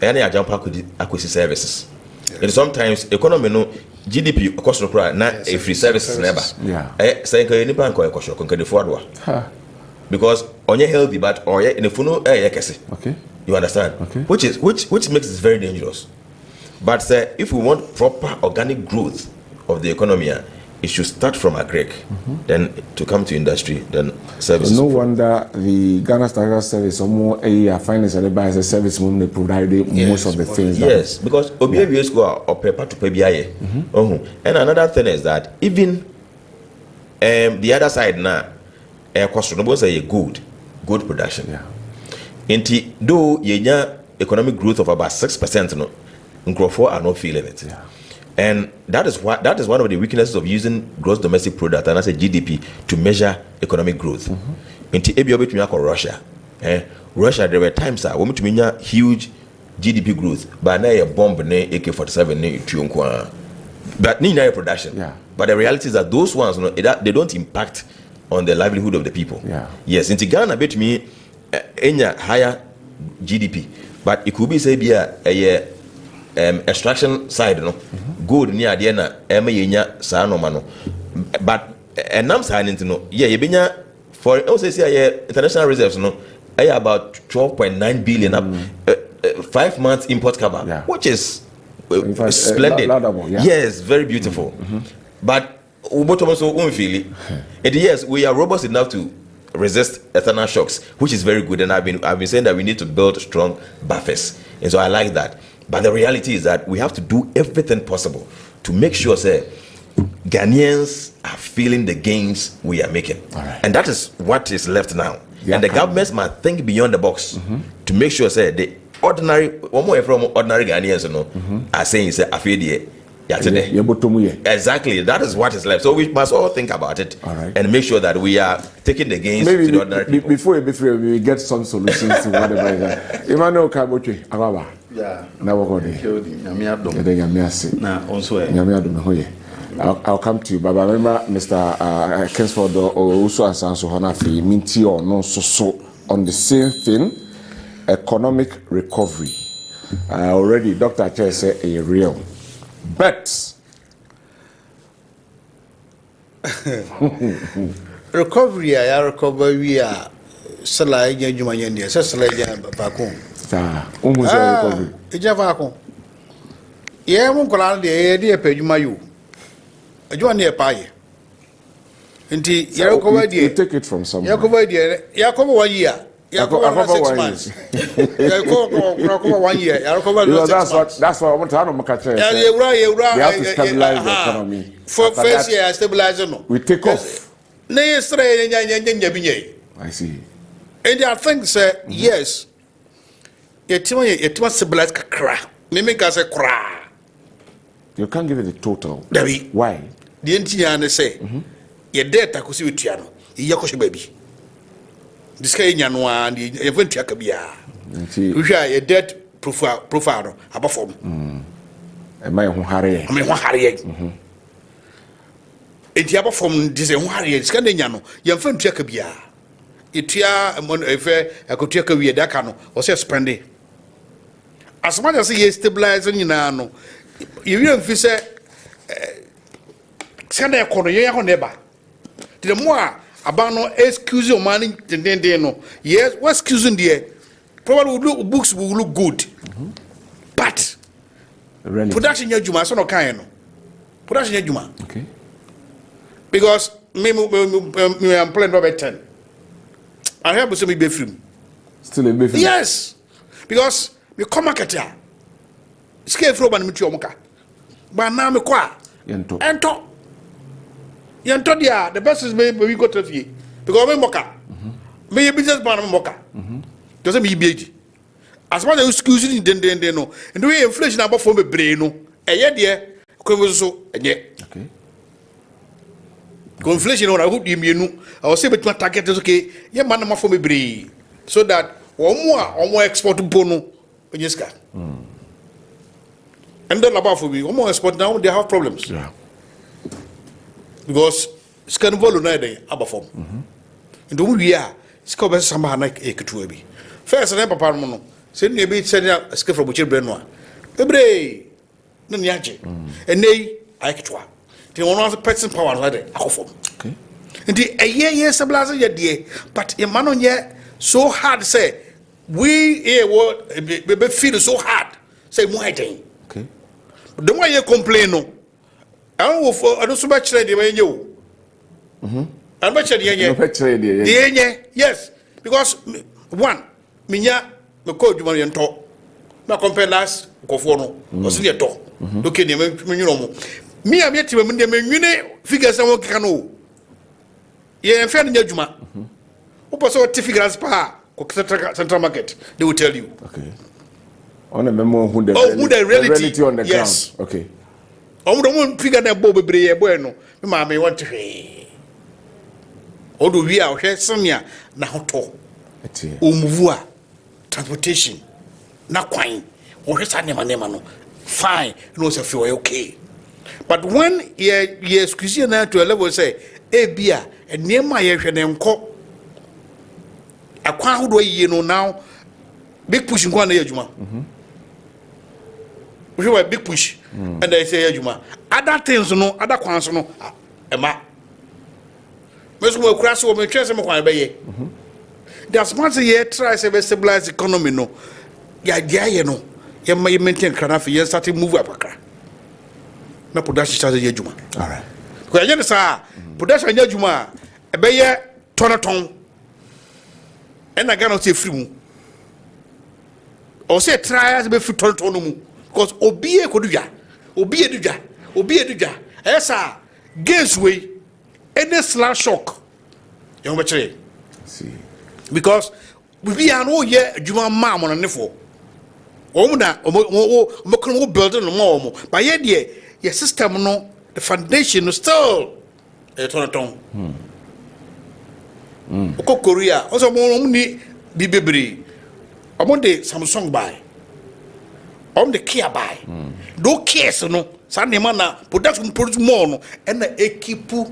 any jump acquisition services. And sometimes economy no GDP cost no na a free services never.
Yeah.
Say ko any bank ko question ko forward. Because on your healthy but or in the funo kese.
Okay.
You understand?
Okay.
Which makes it very dangerous. But say if we want proper organic growth of the economy, it should start from agri, then to come to industry, then services.
No wonder the Ghana Statistical Service or more finance and as a service they provide most of the things.
Yes, because OBA school or paper to PBI. And another thing is that even the other side now, questionable say good production.
Yeah.
Inti though economic growth of about 6%, no, Nkrofo are not feeling it.
Yeah.
And that is one of the weaknesses of using gross domestic product and as a GDP to measure economic growth. Inti ebio between Russia. Russia, there were times that we to huge GDP growth, but now a bomb ne AK-47 ne tuyonkwa. But ni na production.
Yeah.
But the reality is that those ones, no, they don't impact on the livelihood of the people.
Yeah.
Yes, inti Ghana between higher GDP, but it could be say be a extraction side, no, good near the yenya sa no mano, but nam sa no, yeah, for also say international reserves, no, about 12.9 billion up 5 months import cover, which is splendid. Yes, very beautiful. But yes, we are robust enough to resist external shocks, which is very good, and I've been saying that we need to build strong buffers, and so I like that. But the reality is that we have to do everything possible to make sure say Ghanaians are feeling the gains we are making, and that is what is left now. And the governments must think beyond the box to make sure say the ordinary Ghanaians are saying say afedie. Exactly, that is what is left. So we must all think about it and make sure that we are taking the gains to the ordinary people.
Before we get some solutions to whatever is that. Emmanuel Kaboche, Agaba.
Yeah.
Now we're I'll come to you, but remember, Mr. Kessben or OWUSU and Sanso Honafi, Minti or no so on the same thing, economic recovery. Already, Dr. Chair said a real. But
recovery, I recover. We are Salai Jumanian, Salai Vacuum.
Recovery.
It's a vacuum. Yeah, won't call out the idea, Pejumayu. A join near pie. Indeed, you
take it from somewhere.
Yakoba 1 year. Yakoba 6 months. Yakoba 1 year.
That's what I want to know. We have to stabilize the economy.
For first year, stabilize.
We take off.
I
see.
And I think, sir, yes. It must stabilize. Mimic as a cry.
You can't give it a total.
Why? The Indian say, your debt I could see with Tiano, Yakosh baby. This Kenyan one, the event Yakabia. We share a debt profile above form.
my hare.
I mean, what hare? It yaba from this hare, Scandinano, young friend Jacobia. Itia, a could take a weird dakano, or say spendy. As much as he is stabilizing, you know, you don't feel say, Sunday corner, you are never. The more about no excuse your money, then no. Yes, what's excusing the probably books will look good. But production ya juma so no kan no. Production ya juma.
Okay.
Because me am playing number 10. I have to be free.
Still a bit.
Yes. Because me come market ya. Scale from and meet your moka. But now me kwa. Ento. Yento dia the best is we go to fee. Because me moka. Me business man moka. Doesn't me be. As much as excusing den no. And the way inflation about for me brain no. Eye there ko so eye.
Okay.
Inflation on I hope you know. I was say between target is okay. Yeah man na for me brain. So that one more export bono onyeska. And then about for me, one more export now they have problems.
Yeah.
Because scan volume na dey abafom. And we are scope samba na eketu bi. First na papa no. Say na be send ya scan from children no. Ebre na niaje. And nei aketua. The one of the person power na dey akofom.
Okay.
And the a stabilize ya dey, but e man on ye so hard say we here what be feel so hard say mo hiding.
Okay.
But the way you complain no. I don't so much ready when you. I'm much ready. Yes, because one, Minya, the code you want to talk. Now compare last Kofono or senior talk. Look in the me, I'm yet to remember figures I won't canoe. Yeah, I'm fair in your Juma. Who saw figures pa Central Market, they will tell you.
Okay. On a memo who the
reality
on the
yes.
ground. Okay.
I don't figure that Bobby Bray bueno. Mamma want to say. Although we are here, Sonia, now talk. Umvua, transportation, not quine, or his animal, fine, no, so feel okay. But when ye squeeze now to a level say, a beer, and near my name call a quite way you know now, big pushing one year, Juma. We have a big push, and I say, Juma, other things, no, other quants, no, Emma. Most will crash over my chest and my bay. There's much a year tries to stabilize economy, no. Yeah, you know, you may maintain Kanafi, you start to move up a car. No production started Juma.
All right.
Because you know, production Juma, a bay tonaton, and I cannot say free. Or say try as be free tonaton. Because Obie Koduja, Obie Duja, Esa, Gainsway, any slash shock. You know
See.
because we be an old year, Juma Mam on a nifo. Omuna, Mokano building no more. But yet, your system, no, the foundation is still a tonaton. Oko Korea, also more only Bibri. I'm on the Samsung buy. On the care buy. No case, no. Sunday mana production produce more, no, and the equipu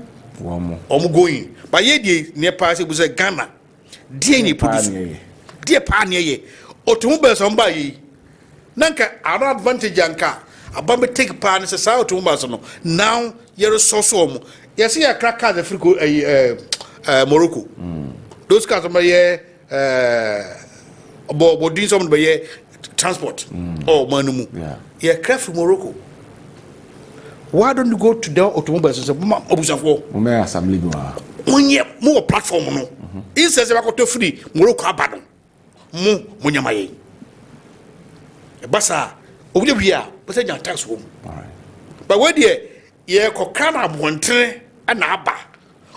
going. But ye near pass it was a Ghana. Dear produce. Dear Panya, automobiles on by Nanka, our advantage yanka. A bomber take part in society to now you're a so. You see a cracker the Frico Morocco. Those cars are my about doing something by transport or manumu. Yeah, craft from Morocco. Why don't you go to the automobiles and say, Obusafo?
Assembly.
When you more platform, no. It says about to free Morocco Abadon. Mo Munyamaye. Bassa, Obia, but I tax home. But when ye Kokana one train and Abba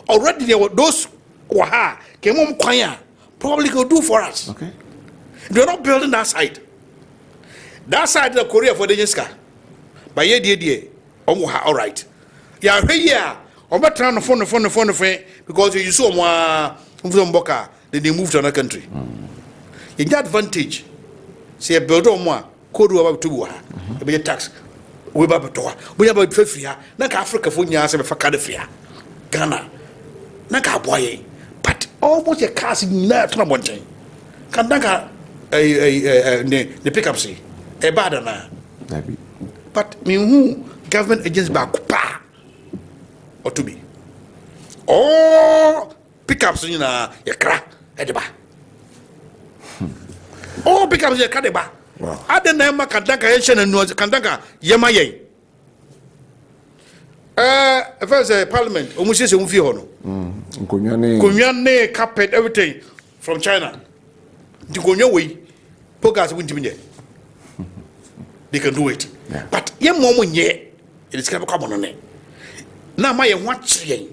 already there were those Waha came home choir probably go do for us.
Okay.
They're not building that side. That side of Korea for the Jeska. But ye dear, all right. Yeah, here. I'm not trying to phone because you saw more Boca, then they moved to another country. In that advantage, say a build on more, code about to be a tax. we ba betoa boya ba fafia na ka Africa fo nya se be fa ka de fia Ghana na ka boye but almost a cars na tona bonchen kan danka the pick up say e bad na but me who government agents back pa or to be oh pickups you na ya kra e de ba oh pickups ya ka de ba ade na ma kan danka ye hye na kan danka ye ma ye first parliament o mu se mu fi ho no konwa ne carpet everything from China the konwa we podcast won't be there they can do it but ye mo nye it is kind of common on na ma ye ho akye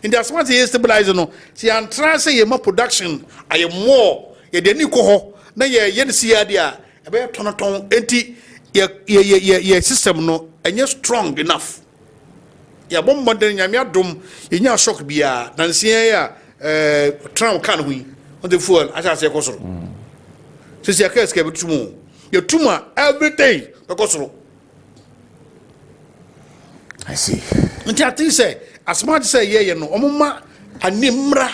in the smart ye stabilize no see and try say ye more production aye more ye de ni ko ho na ye de sia dia e be tonoton enti ye system no enye strong enough ya bom modern nyame adom ye nya shock bia na sia ya Trump kan hui on the fuel asa se ko soro so sia ka ska betumu ye tuma every day ko soro
I see
nti ati say as smart say ye no omma animra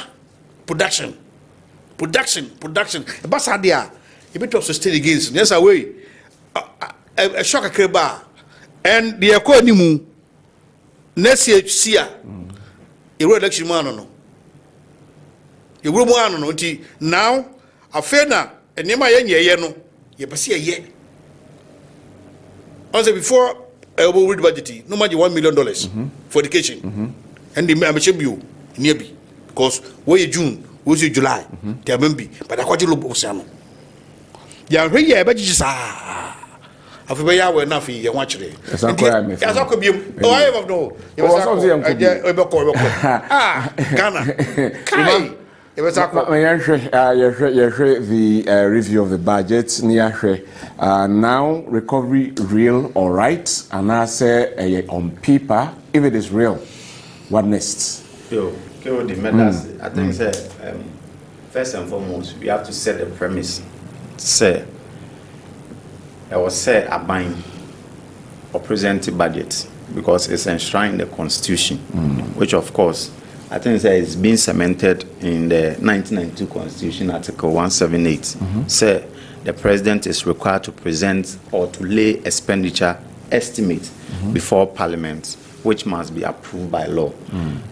production basa dia e bit of sustain against yes away a shock akreba and the economy next year a election man no you will one no nti now afena enema ye no ye pese ye also before we read budget no much $1 million for education and the membership you near be because we June was July there be but akwaji lo bosano ya hwe ye be sa afi ya we na fi ye wa kire ya sa ko biem o aye of no ye sa ko e be ko Ghana kai e be sa ko
the review of the budget near now recovery real all right and I say on paper if it is real what next
the matters I think say first and foremost we have to set the premise say I was say a bind or present budget because it's enshrined in the constitution which of course I think it's been cemented in the 1992 constitution article 178 say the president is required to present or to lay expenditure estimate before parliament which must be approved by law.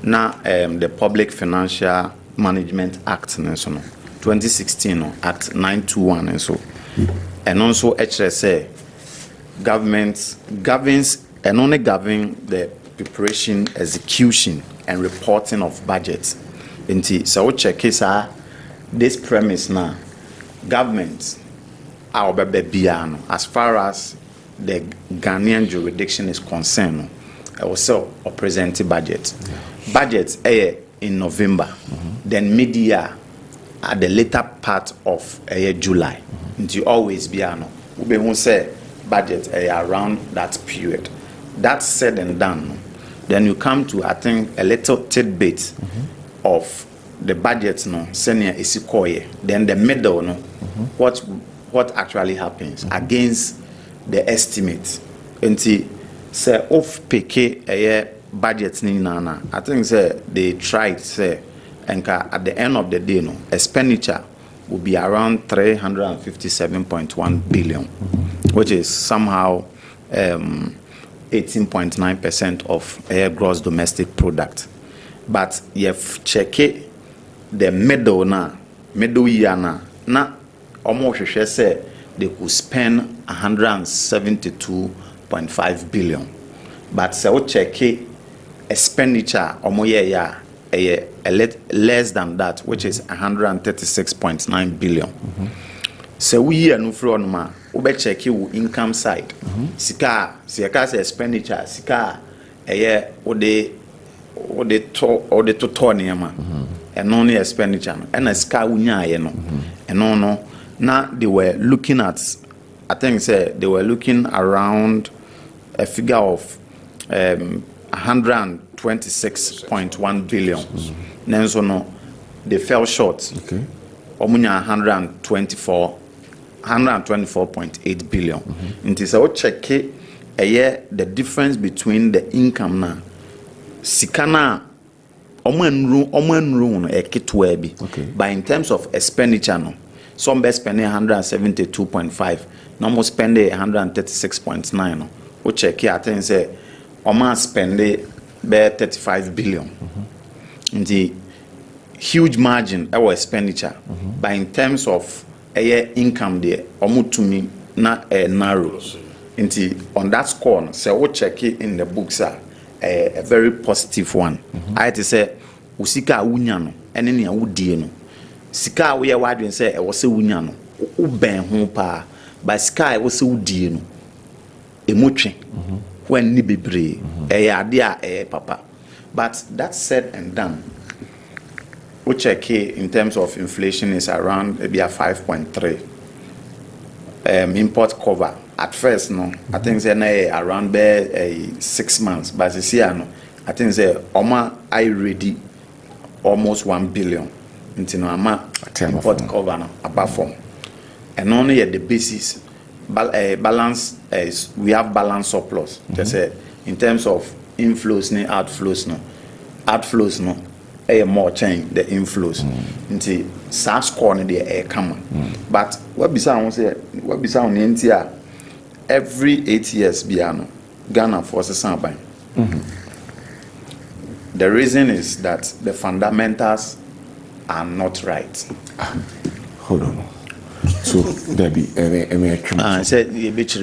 Now the Public Financial Management Act 2016 Act 921 and so and also HSA government governs and only govern the preparation, execution and reporting of budgets. So check this premise now government our baby as far as the Ghanaian jurisdiction is concerned also a present budget in November then mid-year at the later part of July until always be we won't say budget around that period. That's said and done. Then you come to I think a little tidbit of the budget senior isikoye then the middle what actually happens against the estimate until say off pk budget ni nana I think say they tried say enka at the end of the day expenditure will be around 357.1 billion which is somehow 18.9% of gross domestic product but you've check it the middle year na almost say they could spend 172.5 billion but so check expenditure less than that which is 136.9 billion so we are no from ma we check income side sika expenditure sika ode to niama and only expenditure and sika unya no and no now they were looking at I think they were looking around a figure of 126.1 billion. Then so no, they fell short. Okay. Omunya 124.8 billion. It is a check the difference between the income na sikana omanru no eketwa bi. But in terms of expenditure no, some be spending 172.5, no spending 136.9 no. We check here, I think say Oman spend be 35 billion. The huge margin our expenditure. But in terms of income there, omu to me na narrow. On that score, so we check it in the books are a very positive one. I to say usika unyano, and any udie no. Sika we are wide and say I was a unyano, uben home pa, by sky was a udie no. Emotion when ni bebre idea papa. But that said and done, we check in terms of inflation is around maybe a 5.3. Import cover at first no, I think say around 6 months, but this year no, I think say Oma I ready almost 1 billion into no ama import cover no above form, and only at the basis. Balance is we have balance surplus. Just say in terms of inflows ni outflows no more change the inflows into SARS score ni the come. But what be sound say every 8 years biano Ghana forces something. The reason is that the fundamentals are not right.
Hold on. So there be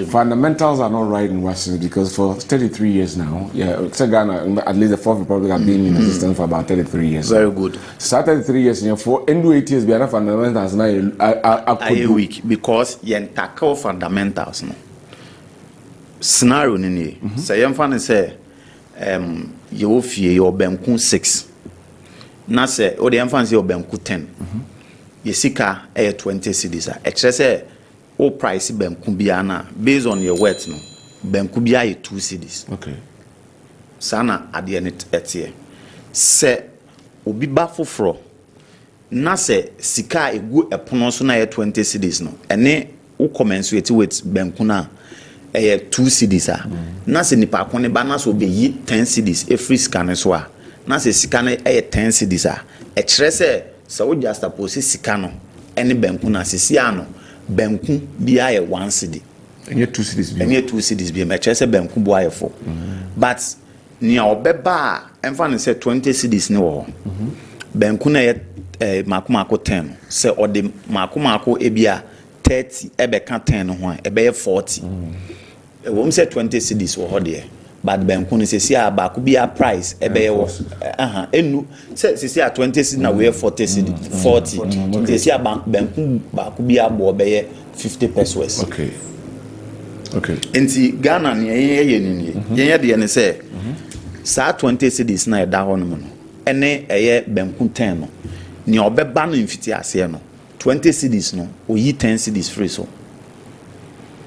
fundamentals are not right in Washington because for 33 years now, Ghana, at least the Fourth Republic have been in existence for about 33 years.
Very good.
So 33 years, for end 8 years, we are fundamentals now are
weak because you tackle fundamentals. No scenario ni say you fan say you fie your benku 6 na say o de fan say your benku 10. Yesika 20 cedis a say o price benku bia na based on your weight no benku bia 2 cedis.
Okay.
Sana ade ne etie se obi ba foforo na se sika egu epono so na 20 cedis no ene o commensurate with benku na 2 cedis a na se nipa ko ne ba na so be yi 10 cedis e free scan so a na se sika na 10 cedis a say so we just suppose sika no any benku na sisi ano benku bia 1 cedi
any 2 cedis bia
any 2 cedis bia me say benku bo ayefo but nia obeba emfa ne say 20 cedis ne wo benku na makomako 10 say ode makomako ebia 30 ebeka 10 no ho ebe 40 wo say 20 cedis wo ho de but benku no sisi abaku bia price ebe wo enu sisi 20 cedis na we 40 cedis 40 sisi benku baku bia bo be 50 pesos.
Okay
enti Ghana ne ye de ne say sa 20 cedis na eda ho no no ene eye benku 10 no ne obeba no mfiti ase no 20 cedis no oyi 10 cedis free so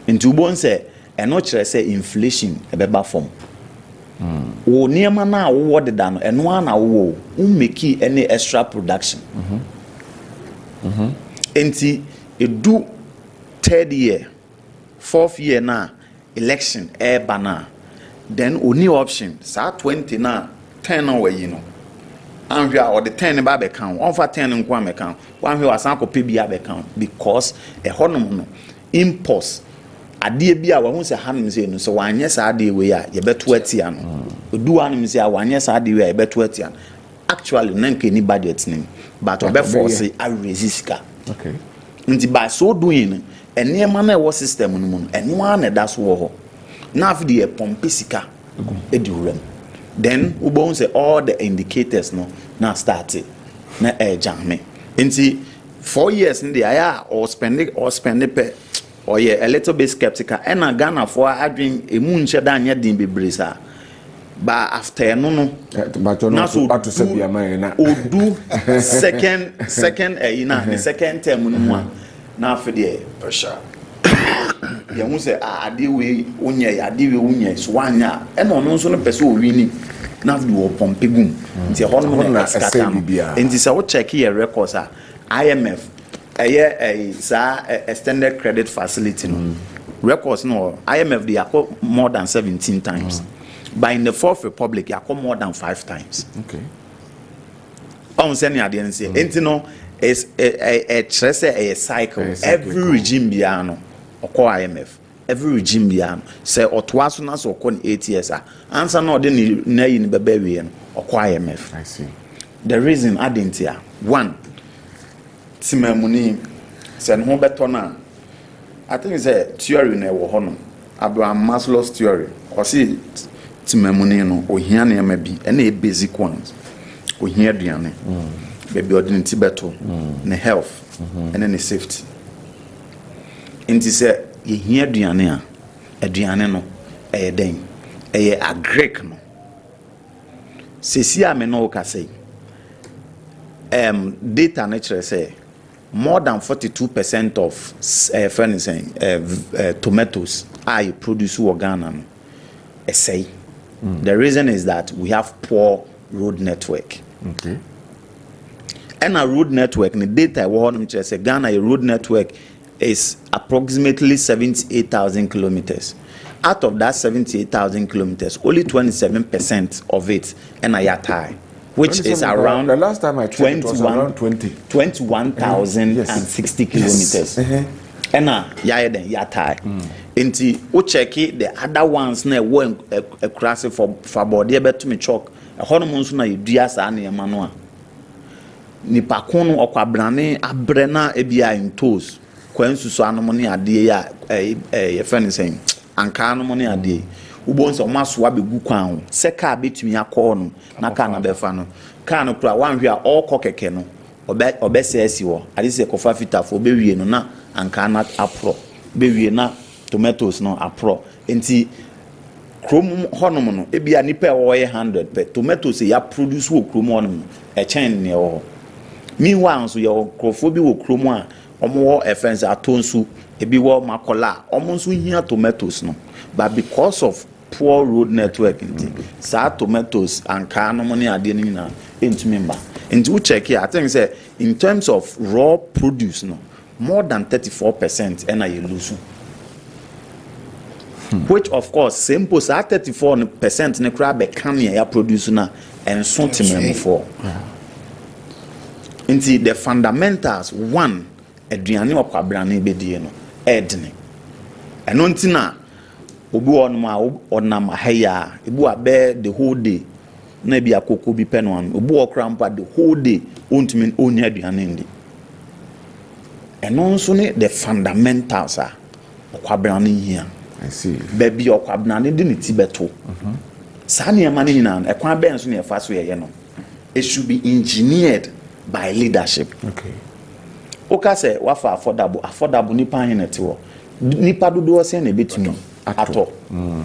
enti ubon say eno kire say inflation ebeba form o niema na wo de da no eno na wo make any extra production enti edu 3rd year 4th year na election bana then only option sa 20 na 10 na we no anhwa or the 10 ba be kan on fa 10 nko am kan wan hwe wasan ko pe bia be kan because honom no impulse ade bia wa hu se hanim se no so wanye sa ade we ya ye beto atia no odu hanim se wanye sa ade we ya ye beto atia actually nanke ni budget nim but obe force a resistka.
Okay.
Nti by so doing enema na wo system no mu enwa na da so ho na afi de pompe sika ediwuram then ubon say all the indicators no na start na jam nti 4 years in the aya or spend pe or yeah a little bit skeptical and Ghana for adwin emu nche da anya din bebresa ba after no
but no to say be na
odu second the second term no na afi de pressure ya hu say ade we unya so anya e no nso no pese o wini na afi wo pompe gum nti ho no na skata nti say wo check your records IMF extended credit facility no records no IMF they are more than 17 times. But in the Fourth Republic, they are more than 5 times.
Okay.
On sending at the end say, no, it's a cycle. Every regime biano or IMF. Every regime biano say or twice or 8 years. Answer no then nay in Barbarian or IMF.
I see.
The reason I didn't hear one. Timemuni said home betona. I think it's a theory never honor. Abraham Maslow's theory. Or see Timemuni no or here may be any basic ones. We hear Diane. Baby ordinary Tibeto, the health and then the safety. And he said, you hear Diane, a Diane no, a Dane, a Greek no. Cecia Menoka say, data nature say, more than 42% of tomatoes are produced in Ghana. Say, the reason is that we have poor road network.
Okay.
And a road network, the data I want to say, Ghana a road network is approximately 78,000 kilometers. Out of that 78,000 kilometers, only 27% of it and a yatai, which is around
the last time I checked, it was around
21,060 kilometers. And yatai. Inti o check the other ones na wo a crash for body beto me chalk. A hono nso na yedua saa ne mano a nipa kon no okwabrane abrena ebia in toes kwansusu anom ne ade ya ye fene sen anka anom ne ade ubo nso maso abegu kwan ho se ka betumi akọ no na ka na befa no ka no kura wanhwe a okọ keke no obese asi wo ade se kofa fitafo bewie no na anka na apro bewie na tomatoes no apro enti krom honom no ebia nipa wo 100 pe tomatoes ya produce wo krom honom e chen ne wo meanwhile so your krofo bi wo krom a omo wo offense atonsu ebi wo makola omo nso hia tomatoes no but because of poor road network sa tomatoes anka no money ade ni na entumi mba and you check here I think say in terms of raw produce no more than 34% and you lose. Which of course simple say 34% ne kra be kan ya produce na and so timem for. Inti the fundamentals one aduane okwabrane bedie no edne. Eno ntina obi won ma onam haya ebu abe the whole day na bi akoko bi penwan obi okrampa the whole day ontimi onya aduane ndi. Eno nso ne the fundamentals are okwabrane hia.
I see.
Baby okwabnane di ni tibeto. Sa ne ma ne nyina e kwa ben so ne fa so ye no. It should be engineered by leadership.
Okay.
Oka say wafa affordable nipa hinete wo. Nipa dodo se na betumi ato.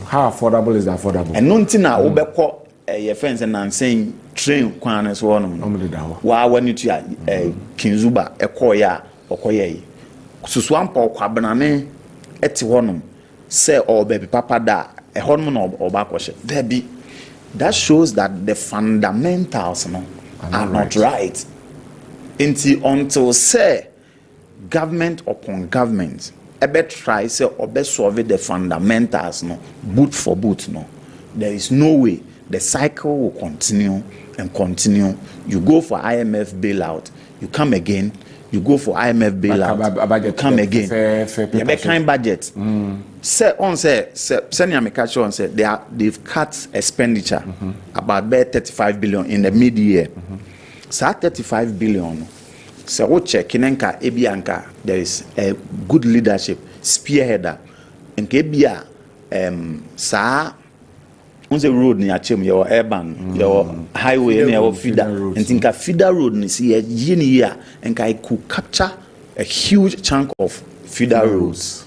How affordable is affordable?
Eno ntina obekọ ye friends na nsen train kwan so wono. Wa wani tu ya Kinzuba ekoya okoye. Susu ampa okwabnane eti wono. Say oh baby papa da a hormone or backwashed. That shows that the fundamentals no, are not right. Until say government upon government ebe try say or be solve the fundamentals no boot for boot no. There is no way the cycle will continue and continue. You go for IMF bailout, you come again. You go for IMF bailout, you come again. You make kind budget. Say on say senior mekacho on say they've cut expenditure about 35 billion in the mid-year. So 35 billion. So we check kinenka ebianka there is a good leadership spearheader. In Kebia sa on the road near Chem your urban your highway near your feeder and think a feeder road ni see a year and I could capture a huge chunk of feeder roads.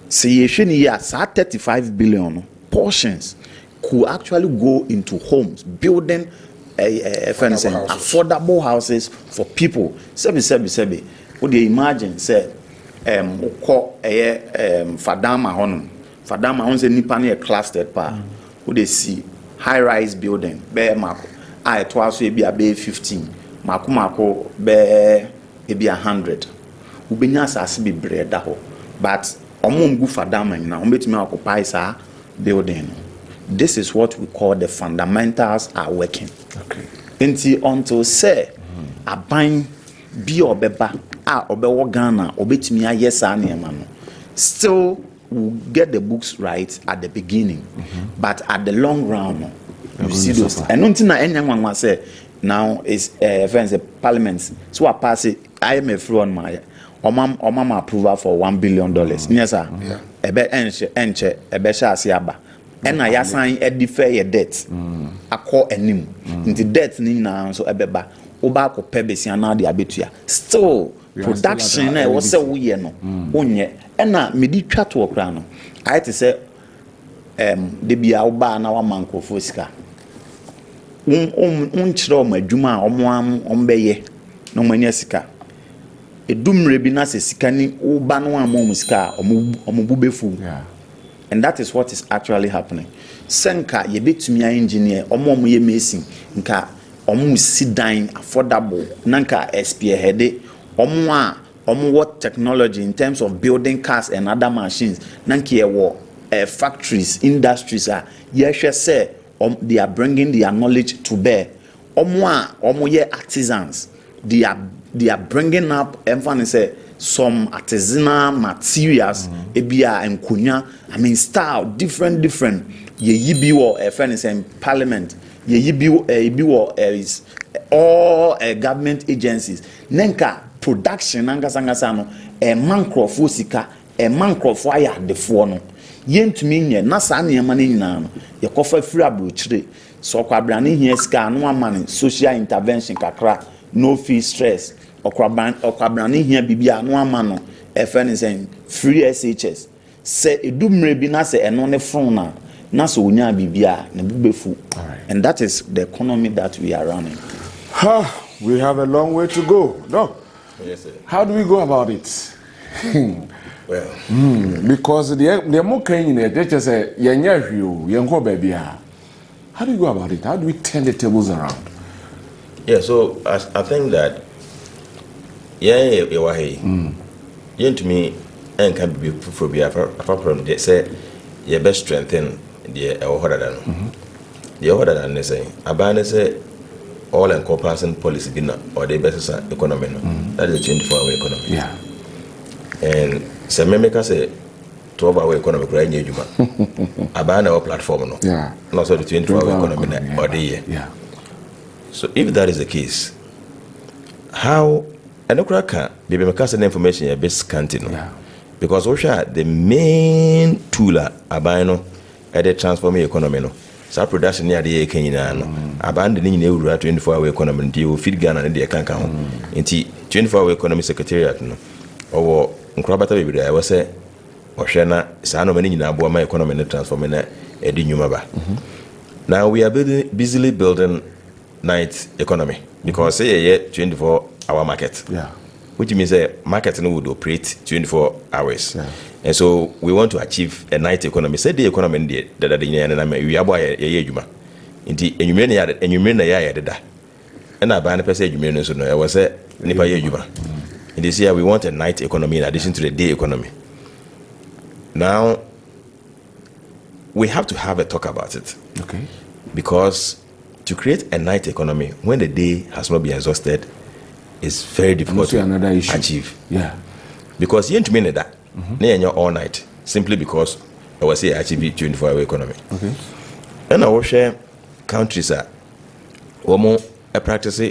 See here 35 billion portions could actually go into homes building affordable houses for people. Sebi what do you imagine say Fadama honum say nipa na clustered pa who they see high-rise building be mako I twice be 15 mako be 100 ubenya asase be breda ho but omum gu fadama na ombetumi occupy sa building. This is what we call the fundamentals are working.
Okay.
Until say aban bi obeba obewo Ghana obetumi aye sa na no. Still we'll get the books right at the beginning. But at the long run, you see those. And until now, anyone say now is friends parliament. So I pass it. I am a free on my mama approval for $1 billion. Yes, sir. Ebe enche ebe sha asiaba. And I assign a defer your debt. I call a name. Into debt ni na so ebeba. Oba ko pebesi ana de abetua. Still production na was say we no. Onye. Ena medi twa to okra no. I to say de bia oba na wa mankofo sika. Unchire o madwuma ombeye no manya sika. Edumre bi na se sika ni oba no amom sika omobubefu. Yeah. And that is what is actually happening. Senka yebetumi engineer omom ye mason nka sit down affordable nanka spearhead what technology in terms of building cars and other machines nanka factories industries are say they are bringing their knowledge to bear artisans they are bringing up some artisanal materials ebia enkonya style different ye yibi wo in parliament ye yibi is all government agencies nenka production angasa no mankrofo sika mankrofo aya defo no yentumi nye na sa na yema na nyina no ye kofa firi abrochire so kwabrane hia sika no amane social intervention kakra no fee stress okwabrane hia bibia no amano free SHS se edumre bi na se eno ne fron na so onya bibia na bubefu. And that is the economy that we are running.
We have a long way to go. No.
Yes, sir.
How do we go about it?
Well,
because the more kind they just say baby. How do we go about it? How do we turn the tables around?
Yeah, so I think that to me and can be for be from they say you best strengthen the other than say abandon say all encompassing policy dinner or the best economy. That is a 24-hour economy.
Yeah.
And some members say 12-hour economy right near you. Abandon our platform no.
Yeah.
And also the 24-hour economy or the year.
Yeah.
So if that is the case, how and no cracker maybe because the information is best scanty.
Yeah.
Because the main tool abandon at the transforming economy no. So production near the Kenya no. Abandoning the 24-hour economy deal feed Ghana and the account. Inti 24-hour economy secretariat no. Or Nkrabata baby I was say Oshana Sano many in my economy transforming a dinumaba. Now we are busily building night economy because say 24-hour market.
Yeah.
Which means a market would operate 24 hours.
Yeah.
And so we want to achieve a night economy. Say the economy in the we are boy a juma. Indeed, and you mean a year that. And I ban a passage you mean so no I was a nipa juma. In this year we want a night economy in addition to the day economy. Now we have to have a talk about it.
Okay.
Because to create a night economy when the day has not been exhausted is very difficult to achieve.
Yeah.
Because you ain't mean that. All night. Simply because I was say achieve 24-hour economy.
Okay.
And I will share countries are practice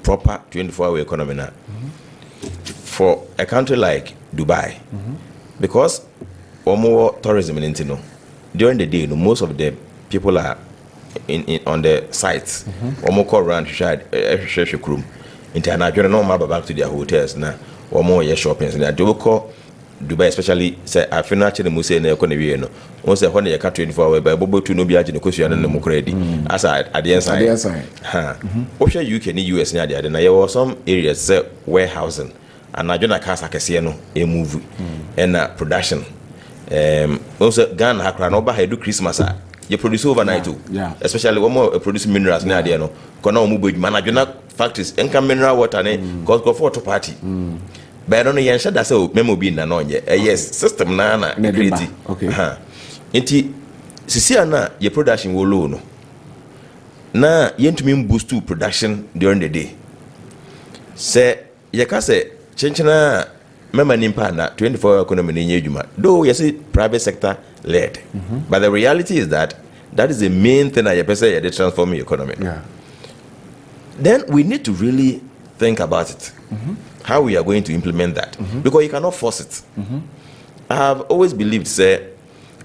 proper 24-hour economy now. For a country like Dubai, because more tourism in Intino, during the day, most of the people are in on the sites. More call around share room. International no matter back to their hotels now. Or more shopping. And they will call Dubai, especially say I feel actually must say no economy no. Once a when you can't 24-hour by Bobo to no be agent because you are no more credit. As at the inside. Osha UK and US near there. There were some areas say warehousing and I don't cast like a movie and production. Also Ghana Hakra no ba do Christmas you produce overnight too.
Yeah.
Especially one more produce minerals near there no. Kono mubo management factories enka mineral water ne cause go for to party. but I don't know yɛnhyɛ da sɛ memo bi na no ɔnyɛ yes system na create
okay
nti sisi na your production wo low no na yɛntumi boost to production during the day sɛ yɛka sɛ kyenkyena mema nimpa na 24-hour economy ne nyɛ adwuma though you see private sector led but the reality is that is the main thing that you say they transform the economy. Then we need to really think about it, how we are going to implement that, because you cannot force it. I have always believed, say,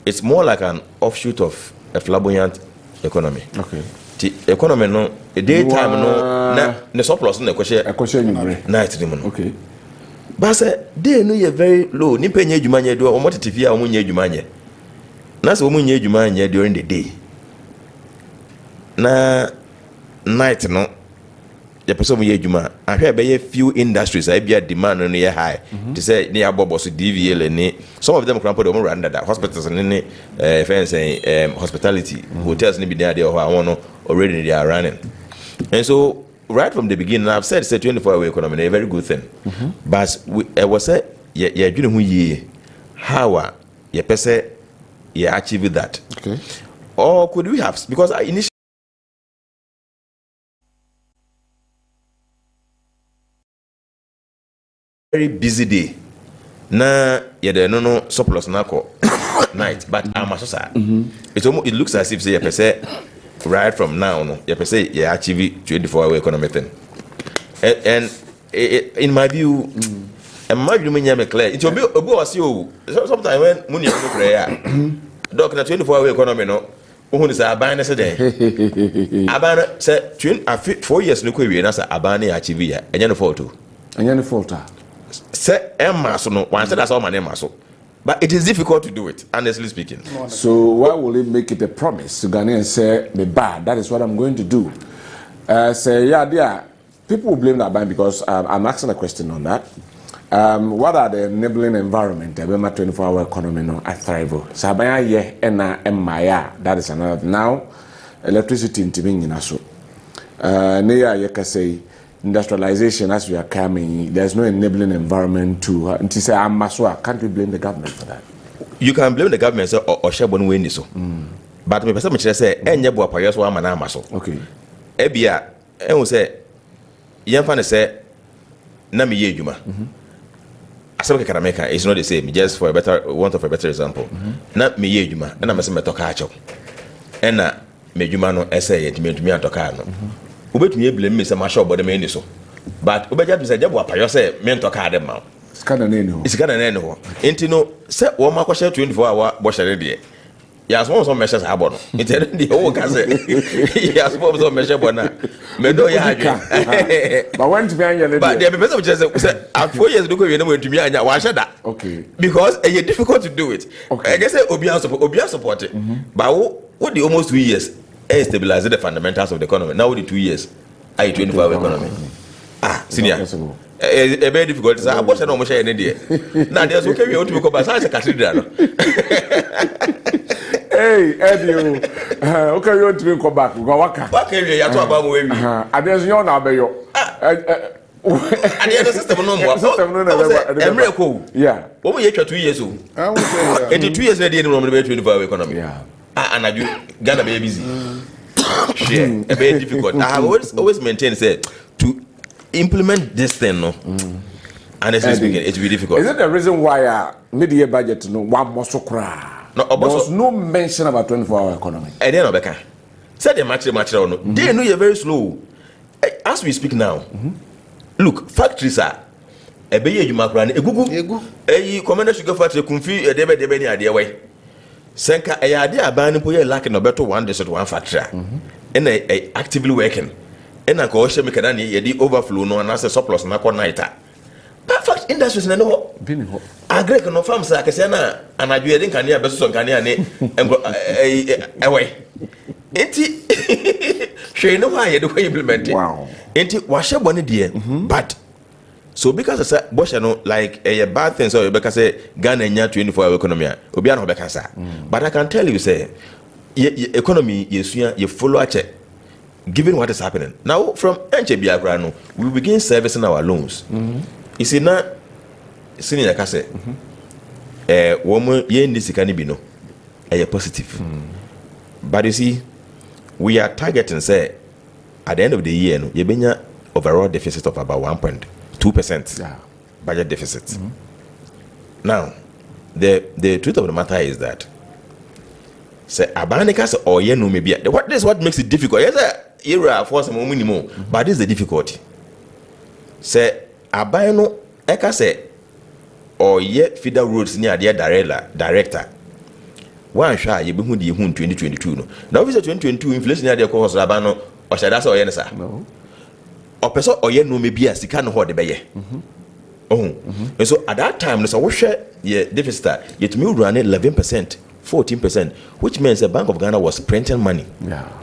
it's more like an offshoot of a flamboyant economy.
Okay.
The economy no, a daytime no, na surplus no question night no.
Okay.
But say they no you very low. Nimpe nye adwuma nye do, omo tete a omo nye adwuma nye. Na se omo nye adwuma nye during the day. Na night no the person ye adwuma ahwe be few industries I be a demand no ye high to say near bobo so DVL ni some of them crampo dem run that hospitals ni fence hospitality hotels ni be there no already they are running. And so right from the beginning I've said 24-hour economy a very good thing. But I was say ye adwene hu ye how ye pese ye achieve that.
Okay.
Or could we have, because initially very busy day na yede no surplus na ko night but amasosa it looks as if say you say right from now no you say you achieve 24-hour economy thing and in my view and my view me clear it will be was you sometimes when money no prayer doc na 24-hour economy no who is aban say dey aban say 4 years no ko wie na say aban na achieve ya enye no fault o
enye no fault
say emma so no one say that's all my name so but it is difficult to do it honestly speaking.
So why will it make it a promise to Ghanaians say the bad that is what I'm going to do? Say yeah there people will blame that ban because I'm asking a question on that. What are the enabling environment the 24-hour economy no I thrive so abaya ye na emaya that is another now electricity in timing so near you can say industrialization as we are coming there's no enabling environment to say can't we blame the government for that?
You can blame the government or share one way so but me person me say enye bo apoyo so ama na amaso
okay
ebia en say yemfa ne say na me ye adwuma asem ke America is not the same just for a better example na me ye adwuma na me say me toka acho na me adwuma no ese ye ntimi atoka no obetumi blame me say ma show body me ni so but obeja say jabo apayo say me ntoka ade ma
iskana na ne ho
enti no say wo ma kwhye 24-hour bo hyere de ya so so measures abo no enti de wo ka say ya so measure bo na me do ya adwe
but when to be anya le
but the person say at 4 years do ko we na mo ntumi anya wa hyeda
okay
because it's difficult to do it
okay.
I guess obi support it but what the almost 2 years stabilize the fundamentals of the economy. Now with the 2 years, 24-hour economy. Senior. A very difficult. I watch no more share any day. Now there's okay. We ought to go back. Such a cathedral.
Hey, Eddie. Okay, you want to go back? Go waka.
Back here, you talk about where we.
There's your now, be yo.
And the system no more.
System no
more.
Yeah.
What we 2 years old. 2 years na dey no more 24-hour economy. Yeah. And I do Ghana be busy. Share a very difficult. I have always maintained say to implement this thing no. And it's speaking it will be difficult.
Is it the reason why mid-year budget no one more so cry? No, there was no mention about 24-hour economy.
And then Obeka said the match no. They know you're very slow. As we speak now, look, factories are a be you macran a gugu a commander sugar factory kumfi a debe ni idea way. Senka a idea ban po ye lack no better one desert one factory. And I actively working. And I go shame can ye the overflow no and as a surplus na ko nighter. Perfect industries na no. Agree no farms like say na anadwe den kan ya beso son kan ya ne away. Enti she no why you implement it.
Wow.
Enti washe bone de but so because I say Bosha no like a bad thing so you say Ghana nya 24-hour economy obi an obeka sa but I can tell you say economy you follow a check given what is happening now from NCBA no we begin servicing our loans you see now senior kase woman ye ndi sika ni bi no positive. But you see, we are targeting say at the end of the year no yebenya overall deficit of about 1.2% budget deficit. Now the truth of the matter is that say abanika say or ye no maybe what this what makes it difficult. Yes, era for some minimum, but this is the difficulty. Say abano eka say or ye feeder roads near their director. One shot you be who the 2022 no. Now obviously 2022 inflation near their course abano or shall that's or yensa. No. Or person or ye no maybe a sika no hold the beye. And so at that time, there's a share yeah deficit. Yet me run 11%, 14%, which means the Bank of Ghana was printing money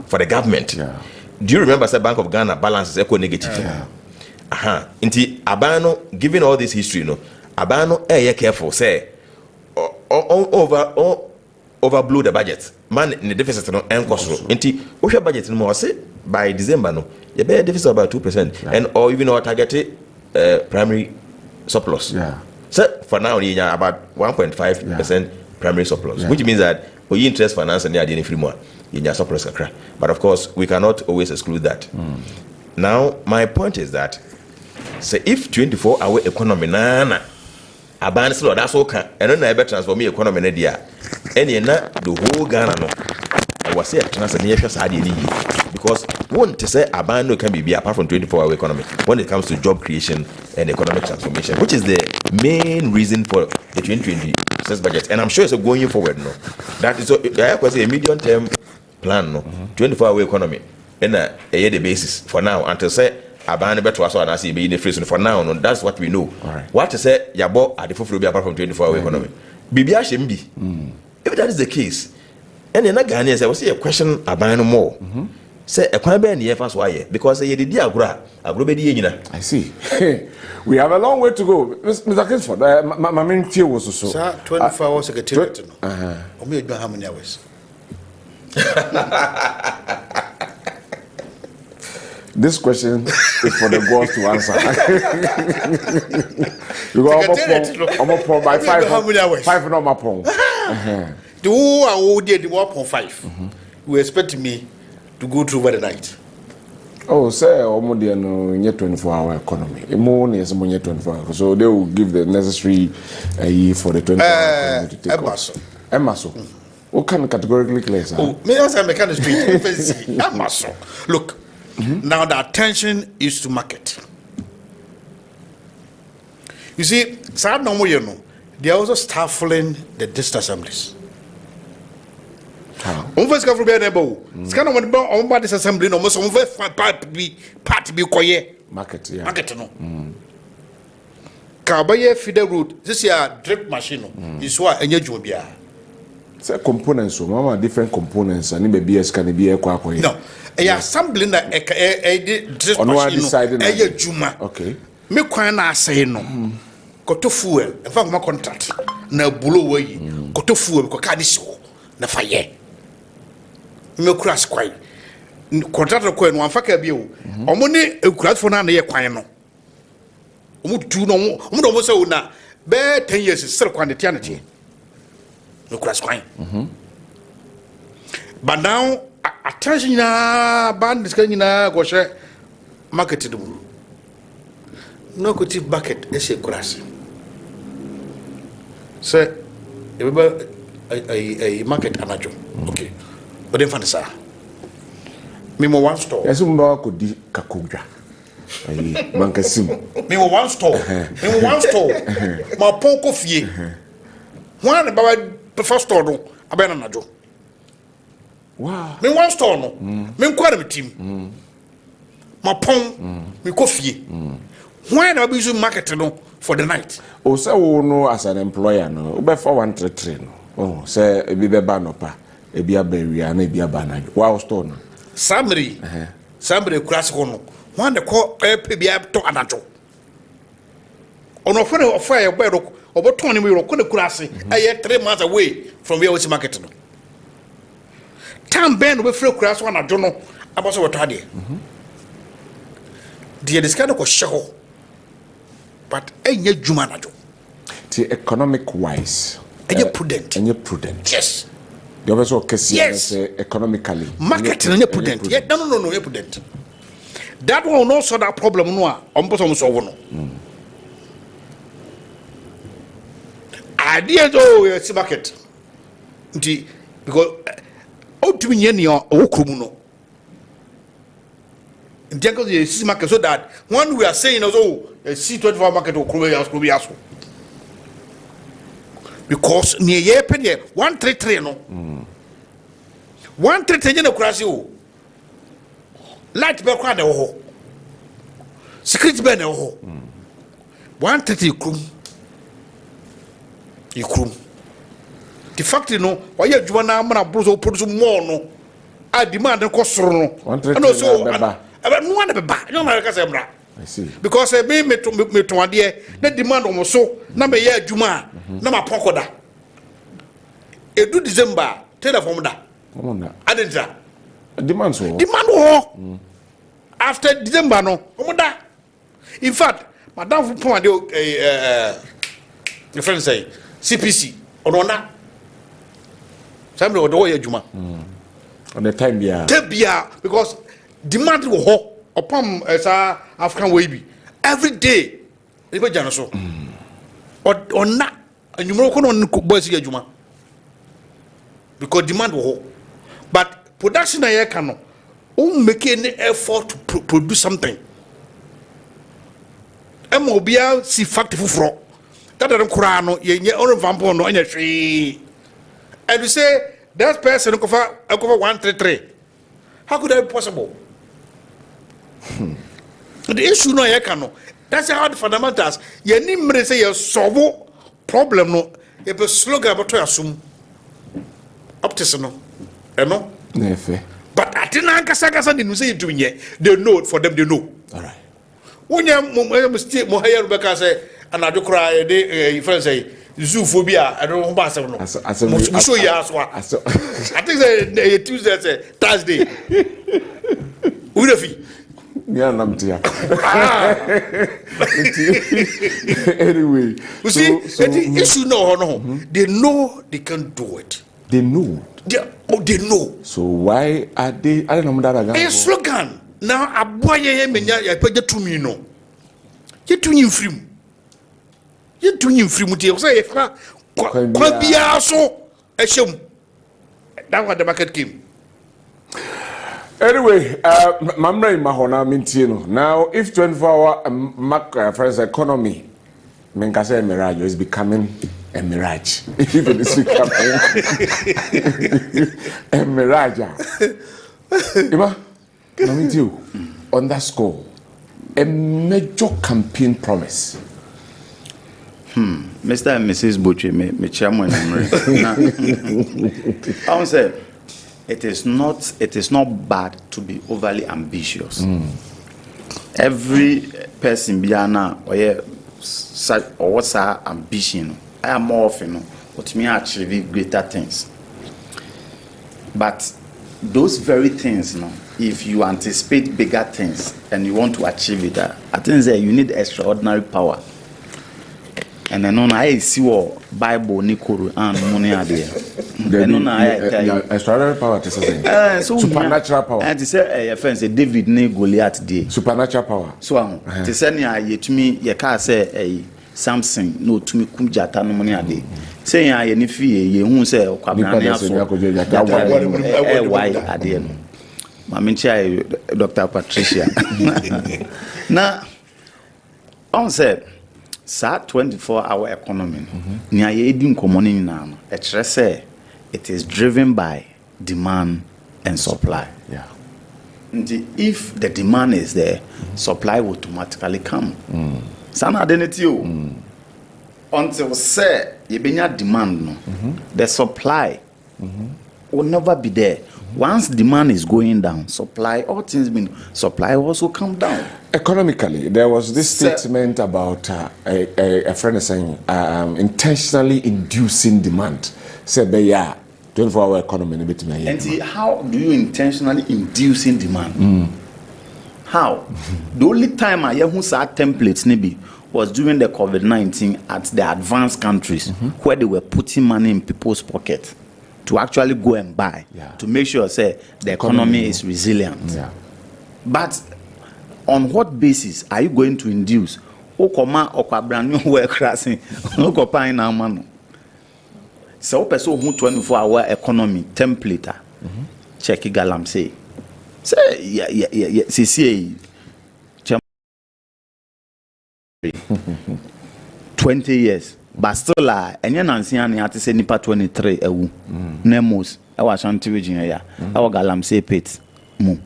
for the government. Yeah. Do you remember the Bank of Ghana balance is equal negative? Inti abano, given all this history, no, abano careful say overblow the budget. Man in the deficit no cost. Inti your budget no more say by December no, you bear deficit about 2%, and or even our targeted primary surplus. So for now you have about 1.5% primary surplus, which means that for interest finance and you free more. In your surplus, but of course we cannot always exclude that. Now my point is that say if 24-hour economy nana abandon slow that's okay and then I better transform the economy in India and the whole Ghana no I was say transformation because one to say abandon can be apart from 24-hour economy when it comes to job creation and economic transformation, which is the main reason for the 2026 budget, and I'm sure it's going forward. No, that is a medium term plan. No, 24-hour economy, and the basis for now until say abandon better also and I see be in the freeze for now. No, that's what we know. Right. What to say yabo at the full be apart from 24-hour economy. Bibia shembi. If that is the case, and in a Ghanaians, I will see a question abandon more. Say a quabe near fast why because they did I see. We have a long way to go. Mr. Kessben, my main fear was so.
Sir, 24 hours secretary. How many hours?
This question is for the boss to answer. You go up by 5 on my phone.
The who did the 1.5. You expect me to go through over the night.
Oh, say almost no 24-hour economy. Money is more 24 hours, so they will give the necessary for the 24-hour economy to take off. Emerson. What can categorically clear?
Oh, me also I'm a kind of street. Emerson. Look, now the attention is to market. You see, sad no more, they are also stifling the district assemblies. On first go for be neighbor. Scan on this assembly no most on first part be koye
market
market no. Ka baye feeder road this year drip machine no. Is why enye dwuma bia.
Say components so mama different components and be BS can be ekwa.
No. Assembly na drip machine no. Eye dwuma.
Okay.
Me kwan na asay no. Koto fuel. In fact my contract na bulo way. Koto fuel ko ka disi ho na faye. Me kras kwai contractor ko no amfaka bia o omo ne ekras fo na ye kwan no omo tu no omo do mo se una be 10 years sir kwan de tianete me kras kwan but now attention na band discuss na go share market do no ko ti bucket e se kras say e be a market anajo okay. But then fancy me mo one store.
Yes, mba ko di kakogwa. Ayi, bankasim.
Me mo one store. Me mo one store. Ma pon ko fie. One baba first store no, abena najo.
Wow.
Me one store no. Me nkwara me team. Ma pon me ko fie. When I be use market no for the night.
O say wo no as an employer no, be for 133 no. Oh, say e bi be ba no pa. Ebia beria na ebia banage wow store no
samri class hono wan de ko bia to anajo ono fone ofa ye gbe ro oboton ni me ro ko ne kurase 3 months away from where we market no tam ben we free kurase anajo no aboso we to ade the discard ko sheho but enye juma anajo
The economic wise.
And you're prudent.
And you're prudent.
Yes.
The other so Kessben
Yes.
Economically.
Marketing and you're prudent. Yeah, no, you're prudent. That will not solve that problem. No, idea though, it's market. Because to me, no. In terms of the market, so that when we are saying, oh, a C24 market will be as because near year per year 133 no 133 no crash you light be kwa de ho secret be na ho 130 ikrum the factory no why you adwuma na amana bro produce more no a demand ko soro no and also no one be ba you na ka say mra I see. Because me to ade na demand on so na me ya adwuma na ma pokoda edu December tell from da adenta
demand so
after December no omoda in fact madam pon ade your friend say CPC onona samre odo ya adwuma
on the time
bia because demand wo ho upon African way be every day e be jano so on na anyumro ko no boys ya adwuma because demand wo ho but production na ye can no make any effort to produce something mobile see factory fufro that dem kura no ye on vampo no anya hwe and you say that person cover 133 how could that be possible? The issue no ye can no that's how the fundamentals ye ni mre say ye solve problem no ye be slogan about to assume up to no no
nefe
but atina kasa ni say doing ye they know for them they know
all right
when you mistake mo hire Rebecca say anado kra ye dey friend say zoophobia I don't know about no mo show ya so I think say Tuesday say Thursday we the fee
yeah namtia anyway
you see the issue no they know they can do it.
They know.
They know.
So why are they? I don't know.
A slogan now. A boy, menya ya pege to me no. You doing him free. You doing him free. Muti. Say if kwa biya so eshem. That's what the market came.
Anyway, Mamra in Mahona Mintino. Now, if 24-hour friends economy, Menkase Mirage is becoming a mirage. Even it's becoming a mirage. Ima, Namintiu, underscore a major campaign promise.
Mr. and Mrs. Butchie, me chairman. I would say it is not bad to be overly ambitious. Every person biana or what's our ambition. I am more often what me achieve greater things. But those very things, if you anticipate bigger things and you want to achieve it, I think that you need extraordinary power. And then on I see what Bible Nikuru and money are there.
Extraordinary power to say. Supernatural power.
And to say a friend say David ne Goliath day.
Supernatural power.
So to say near to me you can't say a Samson no to me kum jata no money ade. Say ya ye ni fie ye hu say kwabana so. Why ade no. Mama nchai Dr. Patricia. Na on say sa 24-hour economy nia ye di nkomoni nyina no e kire say it is driven by demand and supply.
Yeah.
And if the demand is there, supply will automatically come. Sana identity until say you benya demand no, the supply will never be there. Once demand is going down, supply, all things mean supply also come down.
Economically, there was this statement about a friend saying intentionally inducing demand. Said, yeah, 24-hour economy.
And see, how do you intentionally inducing demand? How? The only time I hear who say templates maybe was during the COVID-19 at the advanced countries where they were putting money in people's pockets to actually go and buy to make sure say the economy is resilient.
Yeah.
But on what basis are you going to induce okoma okwabranu we crashing okopa in amano? So person who 24-hour economy template check galamsey. Say yeah see 20 years but still enye nansi ani ate say nipa 23 ewu nemos e wa Ashanti region ya e wa galamsey pit mu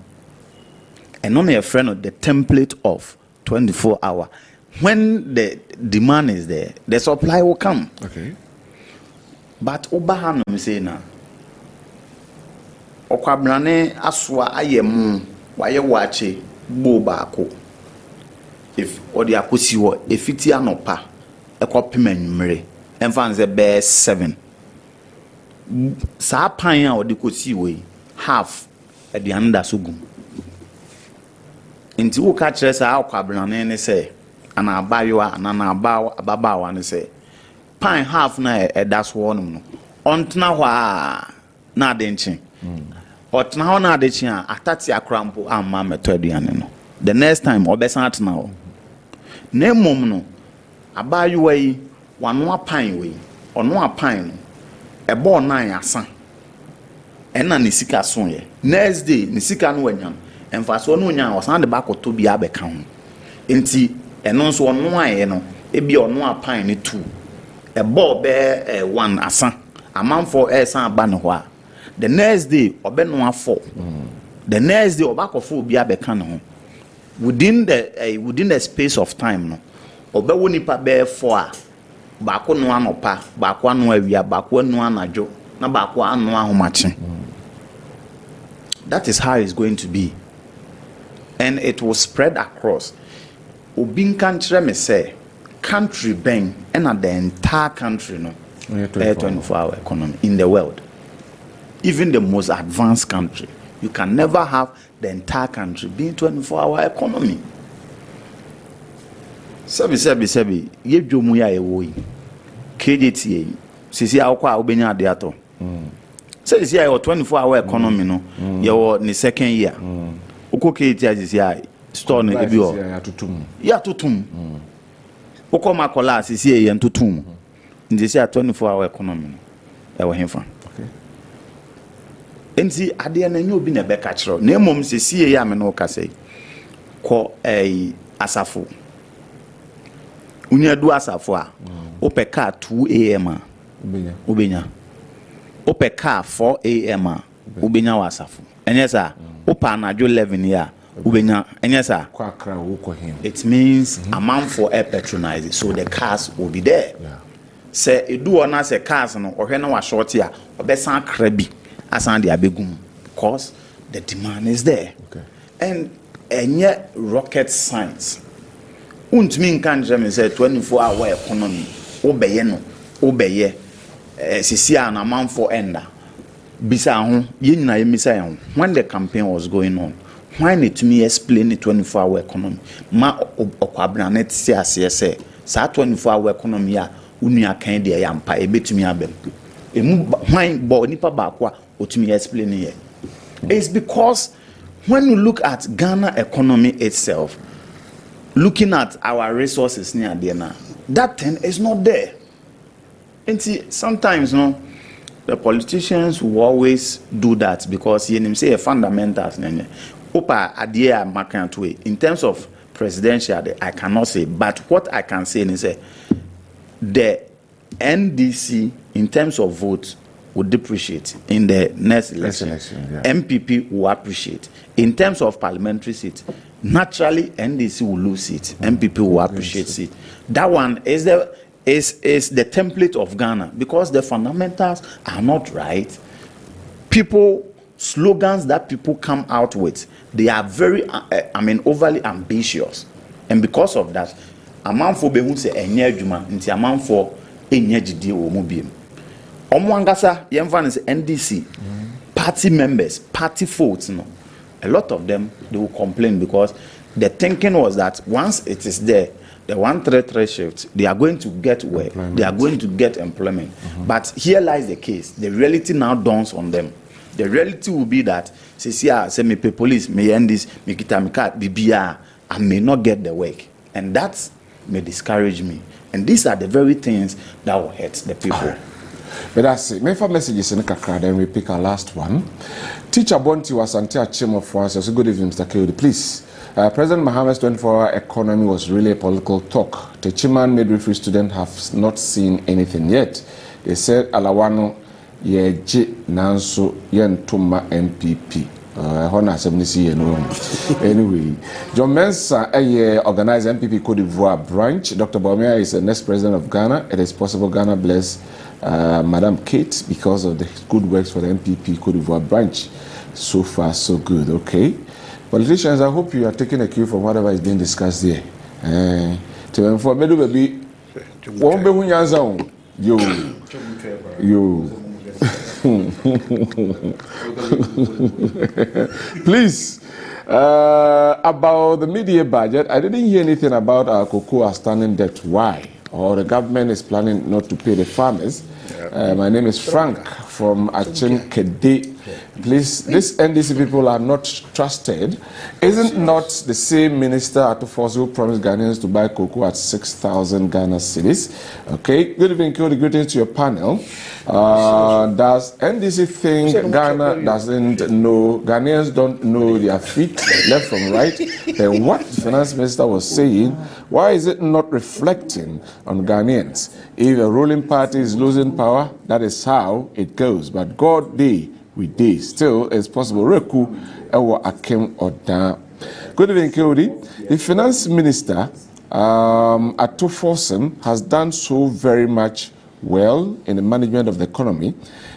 and on a friend of the template of 24-hour. When the demand is there, the supply will come.
Okay.
But Obahano me say na okwabrane aswa ayemu waye wache bo baako. If odi akosi wo efiti anopa ekopem anwumre emfa nze be 7 sa pan a odi kosi we half e di anda sogum. Inti wo ka kire sa okwabrane ne say ana abayoa ana ababawa ne say pan half na that's one no ontna ho a na adenchin otna ho na adenchin a atati akrampo amma meto aduane no the next time obesan atna ho na mom no abayoa yi wano apan we ono apan no ebo nan asa ena ne sika so ye next day ne sika no wanyam emfaso no nya osan de bakoto bia beka ho enti eno so ono aye no ebi ono apan ne 2 ebo be 1 asa amanfo esan aba ne ho a the next day obe no afọ the next day obakofo bia beka ne ho within the space of time no obe woni pa be 4 a baako no anopa baako anu awia baako anu anajo na baako anu ahomache. That is how it's going to be. And it will spread across. Obin country me say country bang and the entire country no 24-hour economy in the world. Even the most advanced country, you can never have the entire country being 24-hour economy. Sebi ye dwomu ya ewo KJT sisi akwa obenya ade ato. Say this year 24-hour economy no your ni second year. Uko KJT this year store no ebi o ya tutum uko makola sisi ye tutum this year 24-hour economy no e wo hemfa. Okay. Enti ade na nyo obi na be ka kiro na emom sisi ye ya me no ka say ko asafo unya du asafo a opeka 2 am a ubenya opeka 4 am a ubenya wasafo enyesa opa anajo 11 ya ubenya enyesa
kwa kra wo ko him.
It means a man for air patronize so the cars will be there. Say edu ona say cars no ohwe na wa short ya obesan kra bi asan de abegum because the demand is there.
Okay.
And enye rocket science untumi nkan jeme say 24-hour economy obeye no obeye sisi na man for ender bisa ho ye nyina ye misa ho when the campaign was going on when it me explain the 24-hour economy ma okwabra net see ase say sa 24-hour economy a unua kan de ya mpa ebetumi abem emu when bo nipa ba kwa otumi explain here. It's because when you look at Ghana economy itself, looking at our resources near there now, that thing is not there. And see, sometimes the politicians will always do that because you say fundamentals. Opa idea way. In terms of presidential, I cannot say, but what I can say is the NDC in terms of votes will depreciate in the next election. MPP will appreciate. In terms of parliamentary seats, naturally NDC will lose seats. MPP will appreciate seats. That one is the template of Ghana because the fundamentals are not right. Slogans that people come out with, they are very, overly ambitious. And because of that, a man for behu say enye adwuma nti a man for enye gidi wo mu biem. Omwangasa yemfa is NDC party members, party votes a lot of them they will complain because the thinking was that once it is there, the 133 shifts, they are going to get work, they are going to get employment. But here lies the case. The reality now dawns on them. The reality will be that, say me pay police, me end this, me kita me cat, BBR, I may not get the work. And that may discourage me. And these are the very things that will hurt the people.
But that's it. Maybe messages in the kakra, then we pick our last one. Teacher Bonti was until Chim of France. So good evening, Mr. Kewdi. Please. President Mahama's 24-hour economy was really a political talk. The Chiman midwifery students have not seen anything yet. They said Alawano Yeji Nanso Yentuma MPP. Anyway, John Mensa organized MPP Cote d'Ivoire branch. Dr. Bawumia is the next president of Ghana. It is possible Ghana bless Madam Kate because of the good works for the MPP Cote d'Ivoire branch. So far, so good. Okay. Politicians, I hope you are taking a cue from whatever is being discussed here. To inform me, baby, won't be when you. Please, about the mid-year budget, I didn't hear anything about our cocoa standing debt. Why? Or the government is planning not to pay the farmers. My name is Frank from Adwenkyere. Please, these NDC people are not trusted. Isn't not the same minister Atufos who promised Ghanaians to buy cocoa at 6,000 Ghana cedis? Okay, good evening, Kewdi. Greetings to your panel. Does NDC think Ghana doesn't know, Ghanaians don't know their feet left from right? Then what the finance minister was saying, why is it not reflecting on Ghanaians? If a ruling party is losing power, that is how it goes. But God day, we day. Still, it's possible. Reku, Ewa Akem Oda. Good evening, Kewdi. The finance minister, Atufos, has done so very much well in the management of the economy.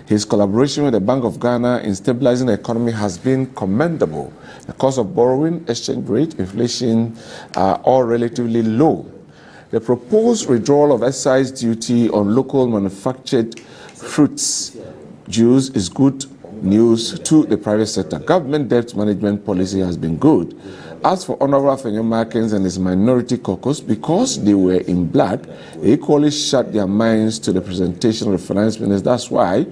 His collaboration with the Bank of Ghana in stabilizing the economy has been commendable. The cost of borrowing, exchange rate, inflation are all relatively low. The proposed withdrawal of excise duty on local manufactured fruits juice is good news to the private sector. Government debt management policy has been good. As for Honorable Afenyo-Markins and his minority caucus, because they were in black, they equally shut their minds to the presentation of the finance minister. That's why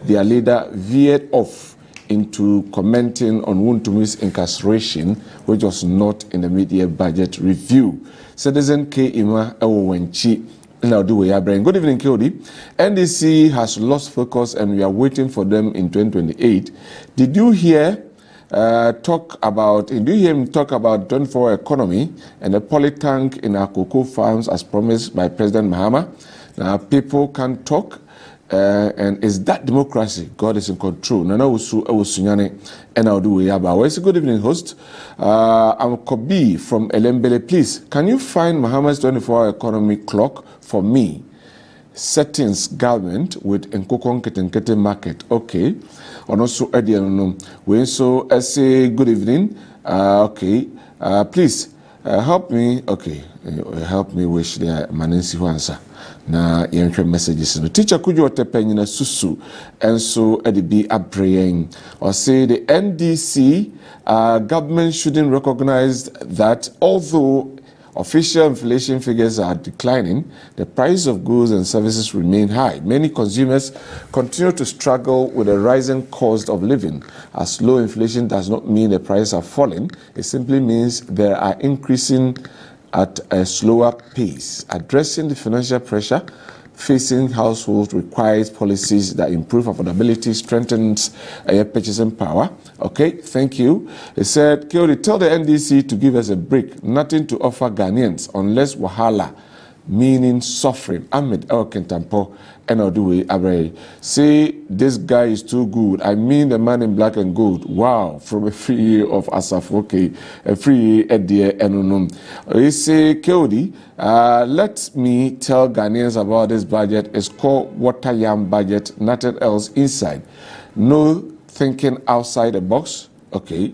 their leader veered off into commenting on Wuntumi's incarceration, which was not in the mid-year budget review. Citizen K. Ima Ewowenchi. Good evening, Kewdi. NDC has lost focus and we are waiting for them in 2028. Did you hear him talk about 24-hour economy and the polytank in our cocoa farms as promised by President Mahama? Now people can talk, and is that democracy? God is in control. Nana OWUSU Sunyane and I'll do Yaba. Good evening, host. I'm Kobi from Elembele. Please, can you find Mahama's 24-hour economy clock for me? Settings government with Nkokon Ketenkete market. Okay. And also Ediano. We so say good evening. Okay. Please help me. Okay. Help me wish the Manensi who answer. Na yenhwe messages no teacher kuju otepanyina susu enso e de bi abraying or say the NDC government shouldn't recognize that although official inflation figures are declining, the price of goods and services remain high. Many consumers continue to struggle with the rising cost of living. As low inflation does not mean the prices are falling, it simply means they are increasing at a slower pace. Addressing the financial pressure facing households requires policies that improve affordability, strengthens purchasing power. Okay, thank you. He said, Kewdi, tell the NDC to give us a break. Nothing to offer Ghanaians unless wahala, meaning suffering. Ahmed Elkentampo, Enodue Abre. Say, this guy is too good. I mean the man in black and gold. Wow, from a free year of Asafoke, a free year at the Enunum. He say, Kewdi, let me tell Ghanaians about this budget. It's called Water Yam budget, nothing else inside. No thinking outside the box. Okay.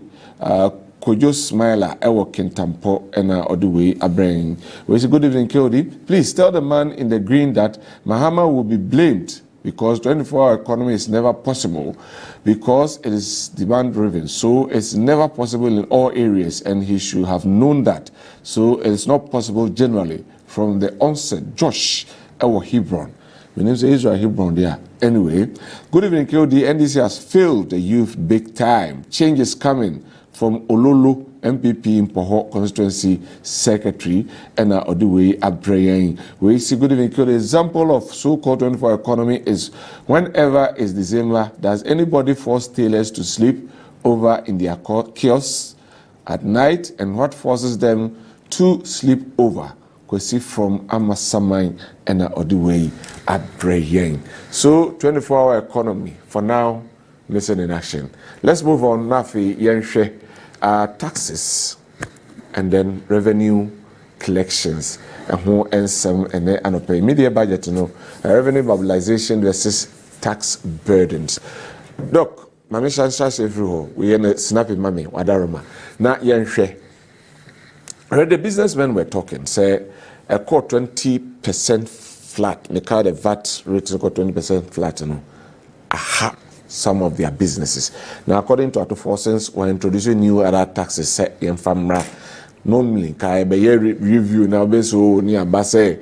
Kojo Smiler, Ewo Kintampo, and Oduwe Abreng. We say, good evening, Kewdi. Please tell the man in the green that Mahama will be blamed because 24-hour economy is never possible because it is demand-driven. So it's never possible in all areas, and he should have known that. So it's not possible generally. from the onset. Josh, our Hebron. My name is Israel Hebron there. Anyway, good evening, KOD. NDC has failed the youth big time. Change is coming from Ololo MPP in Poho constituency secretary and Odiwe Abrayan. We see good evening. The example of so-called 24 economy is whenever it's December, does anybody force tailors to sleep over in their kiosks at night, and what forces them to sleep over? Kwesi from Amasamai and Odiwe Abrayan. So 24-hour economy for now. Listen in action. Let's move on. Nafi Yenshe. Taxes and then revenue collections and who and some and then pay media budget revenue mobilization versus tax burdens. Doc, Mami Shansha everywhere we in a snappy mommy wadaroma na yenhwe. Read the businessmen were talking say a core 20% flat, the car the VAT rate is 20% flat aha. Some of their businesses. Now, according to Auto Forces, we're introducing new other taxes set in Famra. Normally, review now based on near Basse,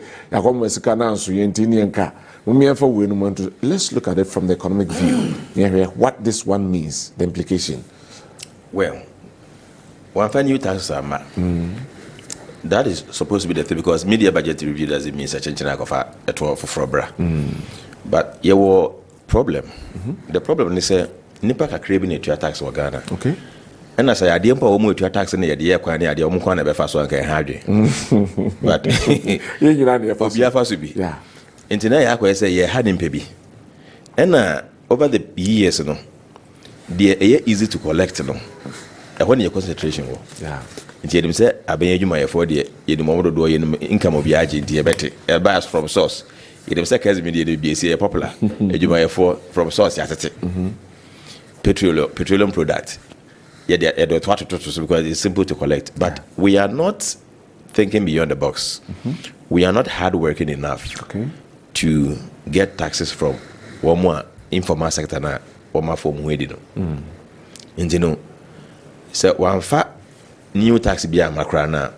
let's look at it from the economic view. What this one means, the implication.
Well, one find new taxes are that is supposed to be the thing because media budget review doesn't mean such a change at all for bra. But you were problem. The problem is nipa ka create a tax wa Ghana.
Okay.
And as I idea for omo tax na ye de kwa na ade omo kwa na be fa so nka ha dwe. But
ye nyina na fa so.
Obi afa so bi.
Yeah.
Entina ya kwa say ye ha nimpa bi. And over the years no they easy to collect no. E ho na your concentration wo.
Yeah.
Nti edim say aben adwuma ye for de ye dim omo do ye income obi age nti ye bete. E bias from source. It was a Kessben the BC popular. From source yatete. Petroleum product. Yeah, they because it's simple to collect. But we are not thinking beyond the box. We are not hardworking enough to get taxes from one more informal sector na one more from where you know. So one fa new tax be a macrana.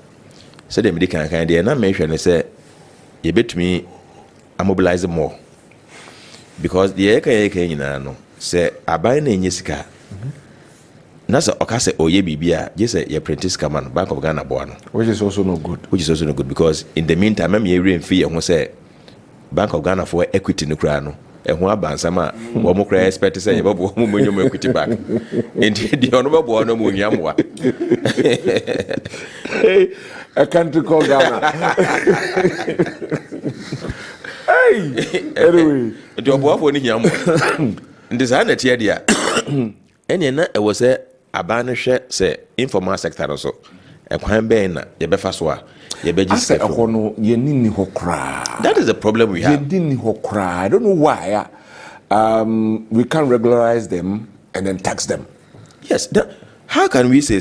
So they make kind of na mention say you bet me. I mobilize more because the eka you know say abai na nyesika na say okase oye bibia just say your apprentice man Bank of Ghana boano
which is also not good
because in the meantime me area fee e say Bank of Ghana for equity no kra no e ho abansama wo mo kra expect say you bo mo nyom equity back and the ono bo no mo nyamwa
a country called Ghana. Anyway,
the obo ni hiam design that here dia enya na e was a ban hwe say informal sector so e kwan ben na ye befa so a ye beji
say no ye ni ho kra.
That is the problem we have.
Ye ni ho kra. I don't know why we can't regularize them and then tax them.
Yes, how can we say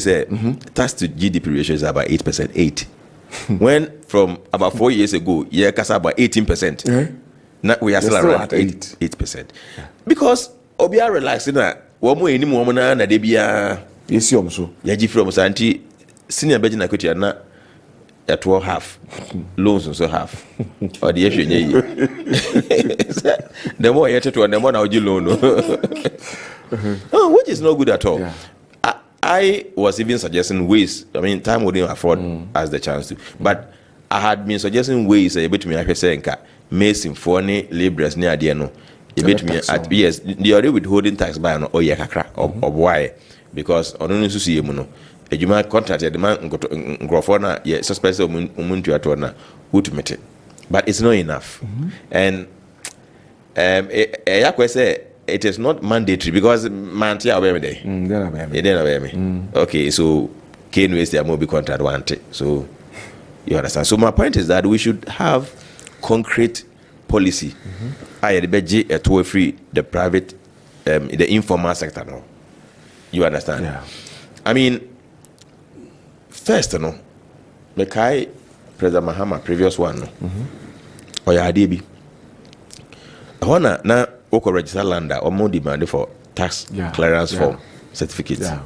tax to GDP ratio is about 8%, when from about 4 years ago, yeah, about 18%. Now we are still around 8%. Because Obia relaxing that one more any moment na de bia
yes so.
Yeah, from Santi senior budget na kuti na at half loans also half or the issue the more you to the more now you loan which is not good at all. I was even suggesting ways. I mean, time wouldn't afford us the chance to. But I had been suggesting ways a bit me I say Mason for any laborers near the no. A bit me at yes, the already withholding tax by no kakra or why? Because on only to see no. A you might contract the man grofona, yes, suspect umuntu atona who to meet it. But it's not enough. And say it is not mandatory because mantia obey day. Okay, so Kane waste their mobile contract wanted. So you understand. So my point is that we should have concrete policy. I the budget at free the private the informal sector now. You understand?
Yeah.
I mean first no Mekai President Mahama previous one no. Or ya debi. Na Oko register lander or more demand for tax clearance form certificates.
Yeah.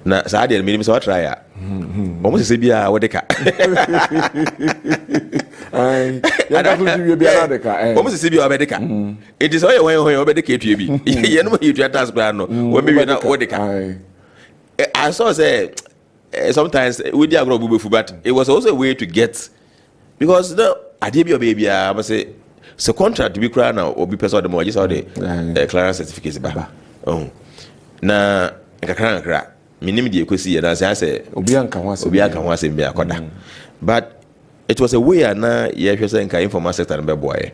Na sa ade minimum so try ya. Almost say bia wodeka.
Aye. Ya da fuji we bia na de ka.
Omo se bi obedeka. It is when obedeka etu bi. Ye no you tax plan no. When me na odeka. I saw say sometimes we dey agro bubefu, but it was also a way to get, because the idea be baby I say so contract to be cry now or be person the more just all the clearance certificates ba. Oh. Na nkakra minim die kwesi ye na say
obi anka ho
asem be akoda. But it was a way na ye hwe say nka informal sector be boy.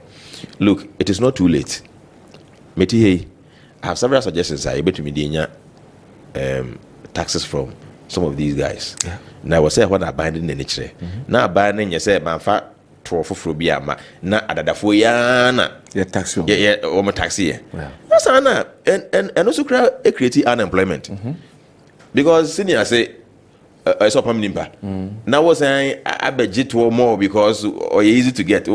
Look, it is not too late. Meti hey, I have several suggestions I betumi dey nya taxes from some of these guys. Yeah. Now was say what I binding in nature. Now binding you say manfa to for bi ama na adadafo ya na
yeah tax
yeah o mo tax here. That's ana and also create unemployment. Because senior say I saw pam nimpa. Now was saying I budget more because or easy to get.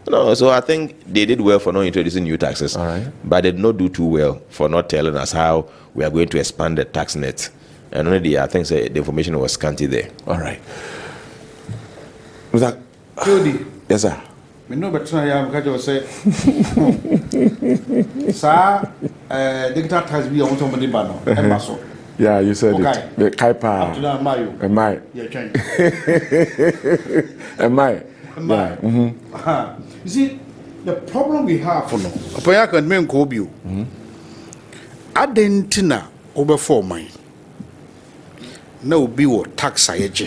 No, so I think they did well for not introducing new taxes, but they did not do too well for not telling us how we are going to expand the tax net. And already, I think the information was scanty there.
All right. Was that
Jody?
Yes, sir.
We know, but I am going to say, sir, digital tax be on somebody banner.
Yeah, you said
okay.
It. The Kaipa. Am I? Am I? You
see, the problem we have for now, Paya can make Kobio. Adentina over 4 mine. No be what tax I edge.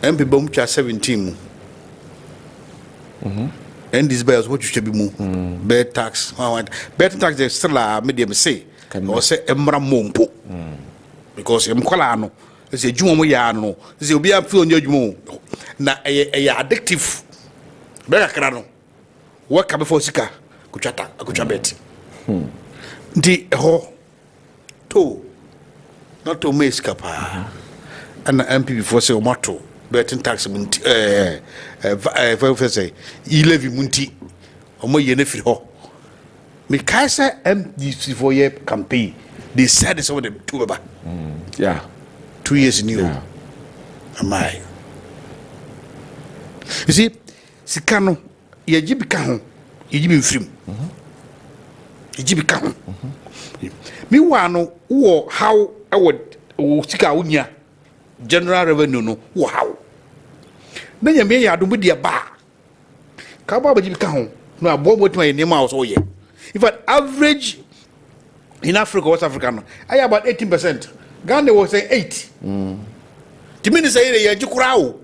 MP Bomcha 17. And this bears what you should be moved. Bed tax. Better tax is still a medium say. Or say Emra Mompo. Because Mkolano is a Jumoyano. This will be up to your Jumo. Na a addictive. Bega krano. Work before sika. Kuchata, akuchabet. Di ho to not to make scapa. And MP before say omato. Betting tax munti say 11 munti. Omo yenefi ho. Me kaisa MDC for year campaign. They said some of them too about.
Yeah.
2 years new. Yeah. Am I? You see, Sikano, ye jibika ho, ye jibi film. Ye jibika ho. Me wano wo how I would sika unya general revenue no wo how. Na ye me ya do be dia ba. Ka ba jibika ho no abo mo tuma ye nema wo so ye. In fact, average in Africa, West Africa, I about 18%. Ghana was saying 8. The minister say Yanjukurao.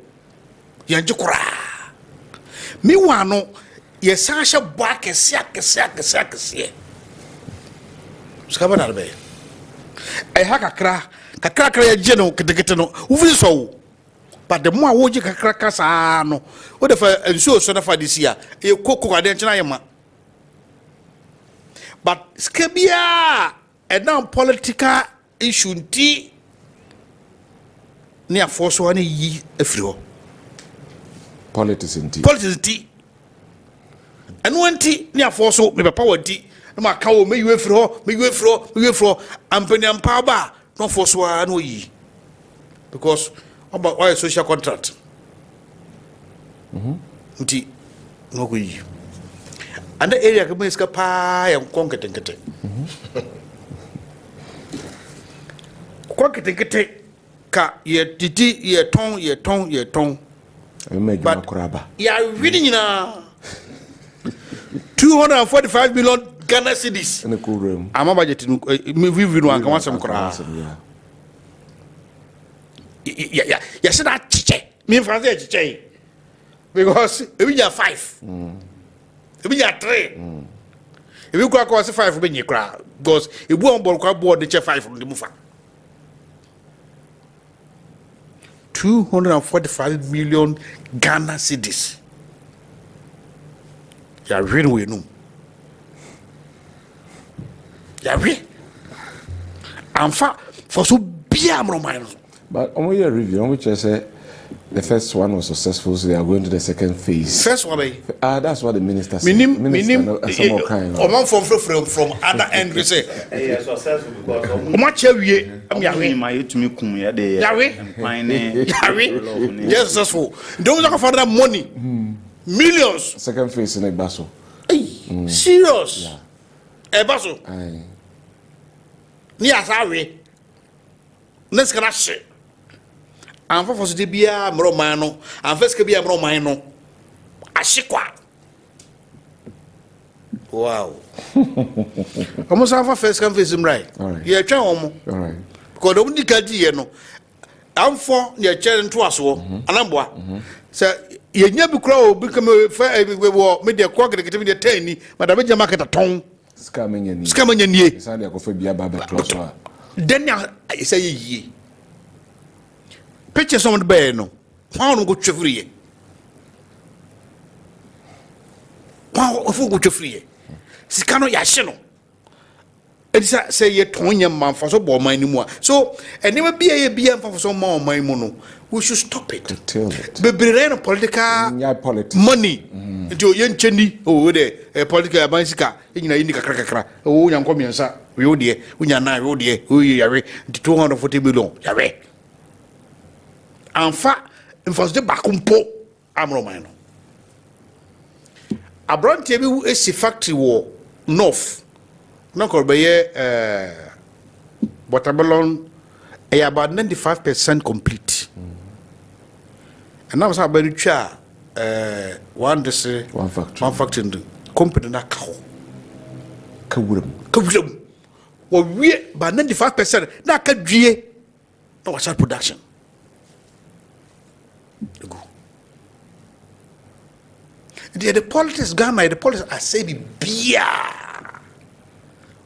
Me wano ye Sasha back a sack. Scabana be. I hack a crack general Katakano, who is so. But the more would you crack us, no. What if I ensure so for this year? You cook a but skebia and now political issue tea near force one ye a fro.
Politics in tea.
And one tea near force me power tea. No my cow may you fro, and penny and power no force one ye. Because about why social contract. Tea no we. And the area can make a pie and conqueting. Conqueting ka ye titi ye tongue. But yeah, reading now 245 million Ghana cedis.
In a cool room.
I'm a budgeting we want some crowd. Yeah, yes, that chiche. Me and Francis chiche. Because we are 5. If we are 3, if you go across 5 when you cry, because if we on board the chair 5 from the Mufa. 245 million Ghana cedis. You are really we know. You are really. I'm for so be a romance.
But on your review, on which I say The first one was successful, so they are going to the second phase.
First one,
that's what the minister said.
Minim, from other end, we say.
Successful because
yes, successful. Don't talk about that money. Millions.
Second phase in a basso.
Serious.
Yeah.
A basso. Near sorry. Let's get that shit. And for the Bia Romano, and first can be a Romano. Ashikwa. Wow. Almost half a first can face him right.
All right.
Yeah, all
right.
Because the only candy, no. I'm for your children to us, and I'm what. So, you never crow become a fair media quack at the tiny, but I made your market a tongue.
Scamming
in ye.
Sunday, I go for Bia Baba close.
Then I say ye. Pictures on the bed, no. Pound go to free. Pound of go to free. Sicano Yashino. It's say ye Tonya man for so ball my anymore. So, and never be a BM for some more my mono. We should stop it.
Tell it.
Be political money. Into young Chendi, oh, a political bicycle, in Indica cracker. Oh, young communsa, Rodie, Unyana Rodie, who you are 240 million. Yare. En fact, in first the bakumpo, I'm Romano. A brand table is a factory war north. No Corbeyer, Watermelon, about 95% complete. And now, I'm very sure one factory in the company na cow. Kawurum. Well, we by 95% na kadrie no was production. The politics Ghana, the politics I say be beer.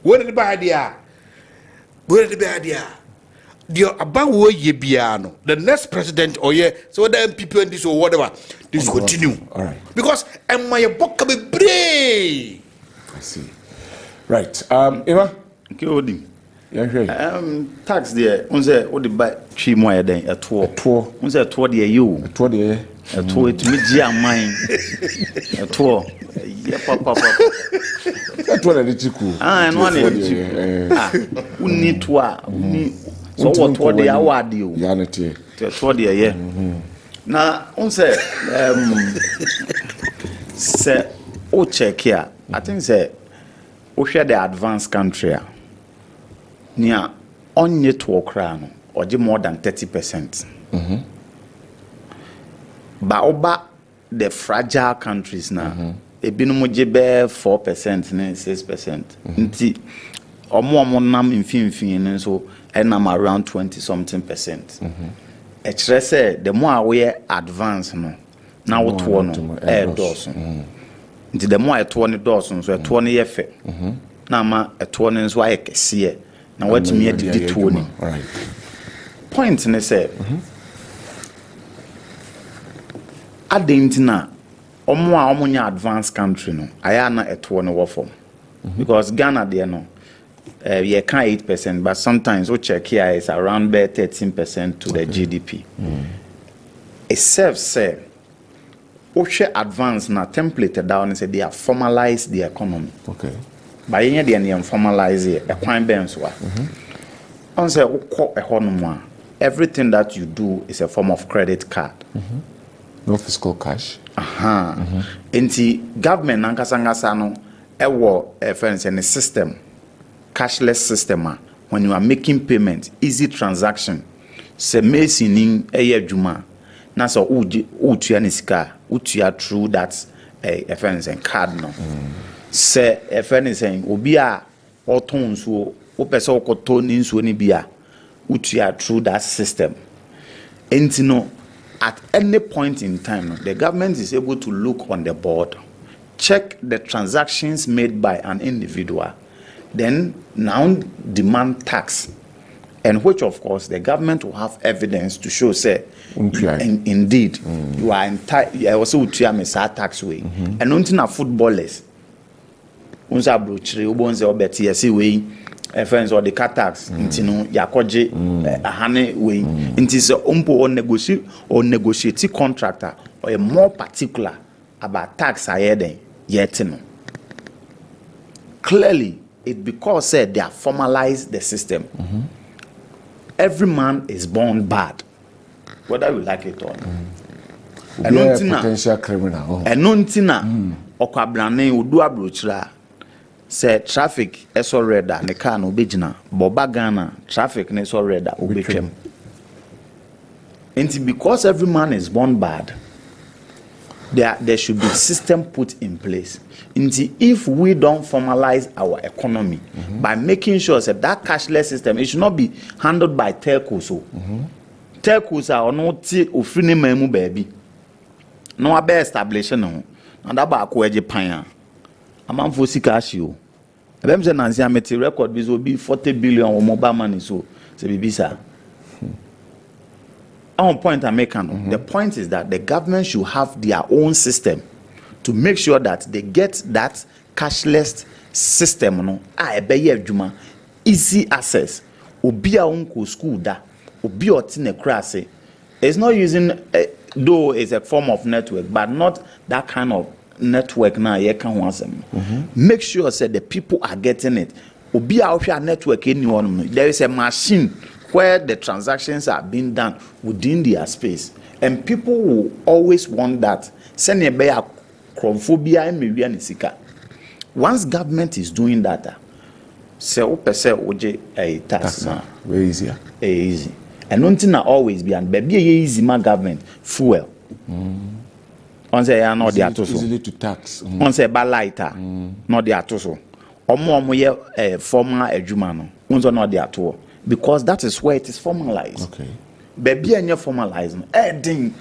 Where did the bad idea? Where did the bad idea? The about where ye biano, the next president or yeah, so whether people in this or whatever, this continue.
All right.
Because and my book can be brave.
I see. Right. Emma?
Okay,
Yeah,
tax there, on the what the buy 3 more than a tour. On the tour there you.
A tour there.
A tour to meet Gia mine. A tour. Yeah, papa.
That one is cool.
And one is we need to so what tour the award you.
Yanity.
The tour there, yeah. Now, on say say o check here. I think say o share the advanced country. Near on yet to crown or more than 30%. But over the fragile countries now, a binum jebe 4%, 6%. Nti or more nam in fin so and I'm around 20-something%. Say the more we advance now what one air Dawson. The more at 20 Dawson, so 20 effect. Now ma at 20 is why I can see it. Now what me did 20.
Right.
Point in say Adentina omo advanced country no ayana eto no wo form because Ghana there no we can 8% but sometimes we check here is around 13% to the GDP. It serves say we share advance na template down and say they have formalized the economy.
Okay.
By any they formalize it, a crime bands wa. On say everything that you do is a form of credit card.
No fiscal cash.
Enti government nankasangasa no ewo friends and system, cashless system when you are making payment, easy transaction. Se mesinin eye juma na so utua nisika utua through that friends and card no. Se friends obi a oton so opese okoto ni nsuo ni bia utua through that system. Enti no at any point in time, the government is able to look on the board, check the transactions made by an individual, then now demand tax, and which of course the government will have evidence to show, say, indeed, you are entitled, also tax way, and not enough footballers. unsa brochire ubonze obeti yesi we friends or the car tax ntino yakoje ahane we nti se umpo on negotiate contractor or more particular about tax ayeden yet no. Clearly it because said they have formalized the system. Every man is born bad, whether we like it or not.
Potential criminal.
Enontina okwabrane odu abrochira say traffic eso red ne car no begina boba Ghana traffic ne so red obetwem. And because every man is born bad, there should be system put in place. If we don't formalize our economy by making sure that cashless system, it should not be handled by telcos. Telcos are not offering memu baby. No abe establishing no. And that ba ko eje pan. Amam fo sika ahio. Ebem se nansi ameti record bi so be 40 billion or mobile money so se bibisa. On point I'm making, the point is that the government should have their own system to make sure that they get that cashless system. No, easy access. Obi a unko school da, obi otine krase. It's not using, though it's a form of network, but not that kind of network now. You can want them. Make sure that the people are getting it. Obi a network anyone. There is a machine where the transactions are being done within their space, and people will always want that. Once government is doing that, a tax
very easier.
Easy. And nothing always be and baby easy my government fuel. On say not the atoso.
Easily to tax.
On say lighter, not the atoso. Or more former ejumano. Unzo not the ato. Because that is where it is formalized.
Okay.
Baby and you formalizing. Ding.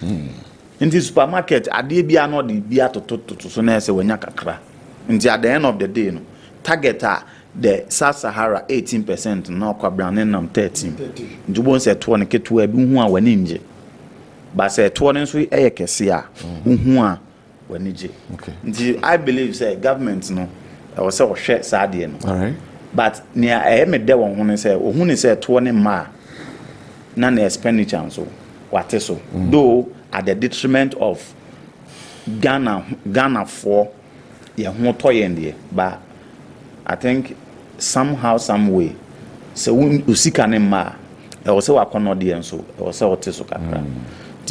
In the supermarket, I did be not the beer to so nice when you kakra. And at the end of the day, no, target the Sub-Sahara 18%, now Kwabranenam 13. You won't say 20 to a bunhua when inje. But say 20 sweet air kesia, bunhua when inje.
Okay.
I believe say government no, I was so share sadian.
All right.
But near I am a devil when I say 20 ma none expenditure so what is so though at the detriment of Ghana for but I think somehow some way so usika ma also akonodi so also what is so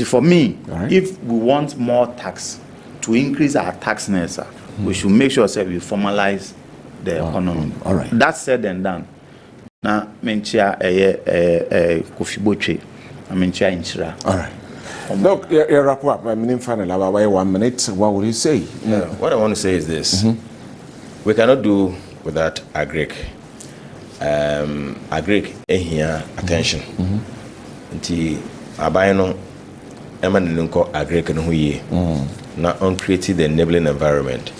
for me if we want more tax to increase our taxness we should make sure that we formalize the economy.
All right.
That said and done. Now, mentia Kofi Boche. I mentia inchira.
All right. Look, you wrap up. I'm in final about 1 minute. What would you say?
What I want to say is this: we cannot do without agric. Agric here attention. Nti abayano emanenko agric no huye. Now on creating the enabling environment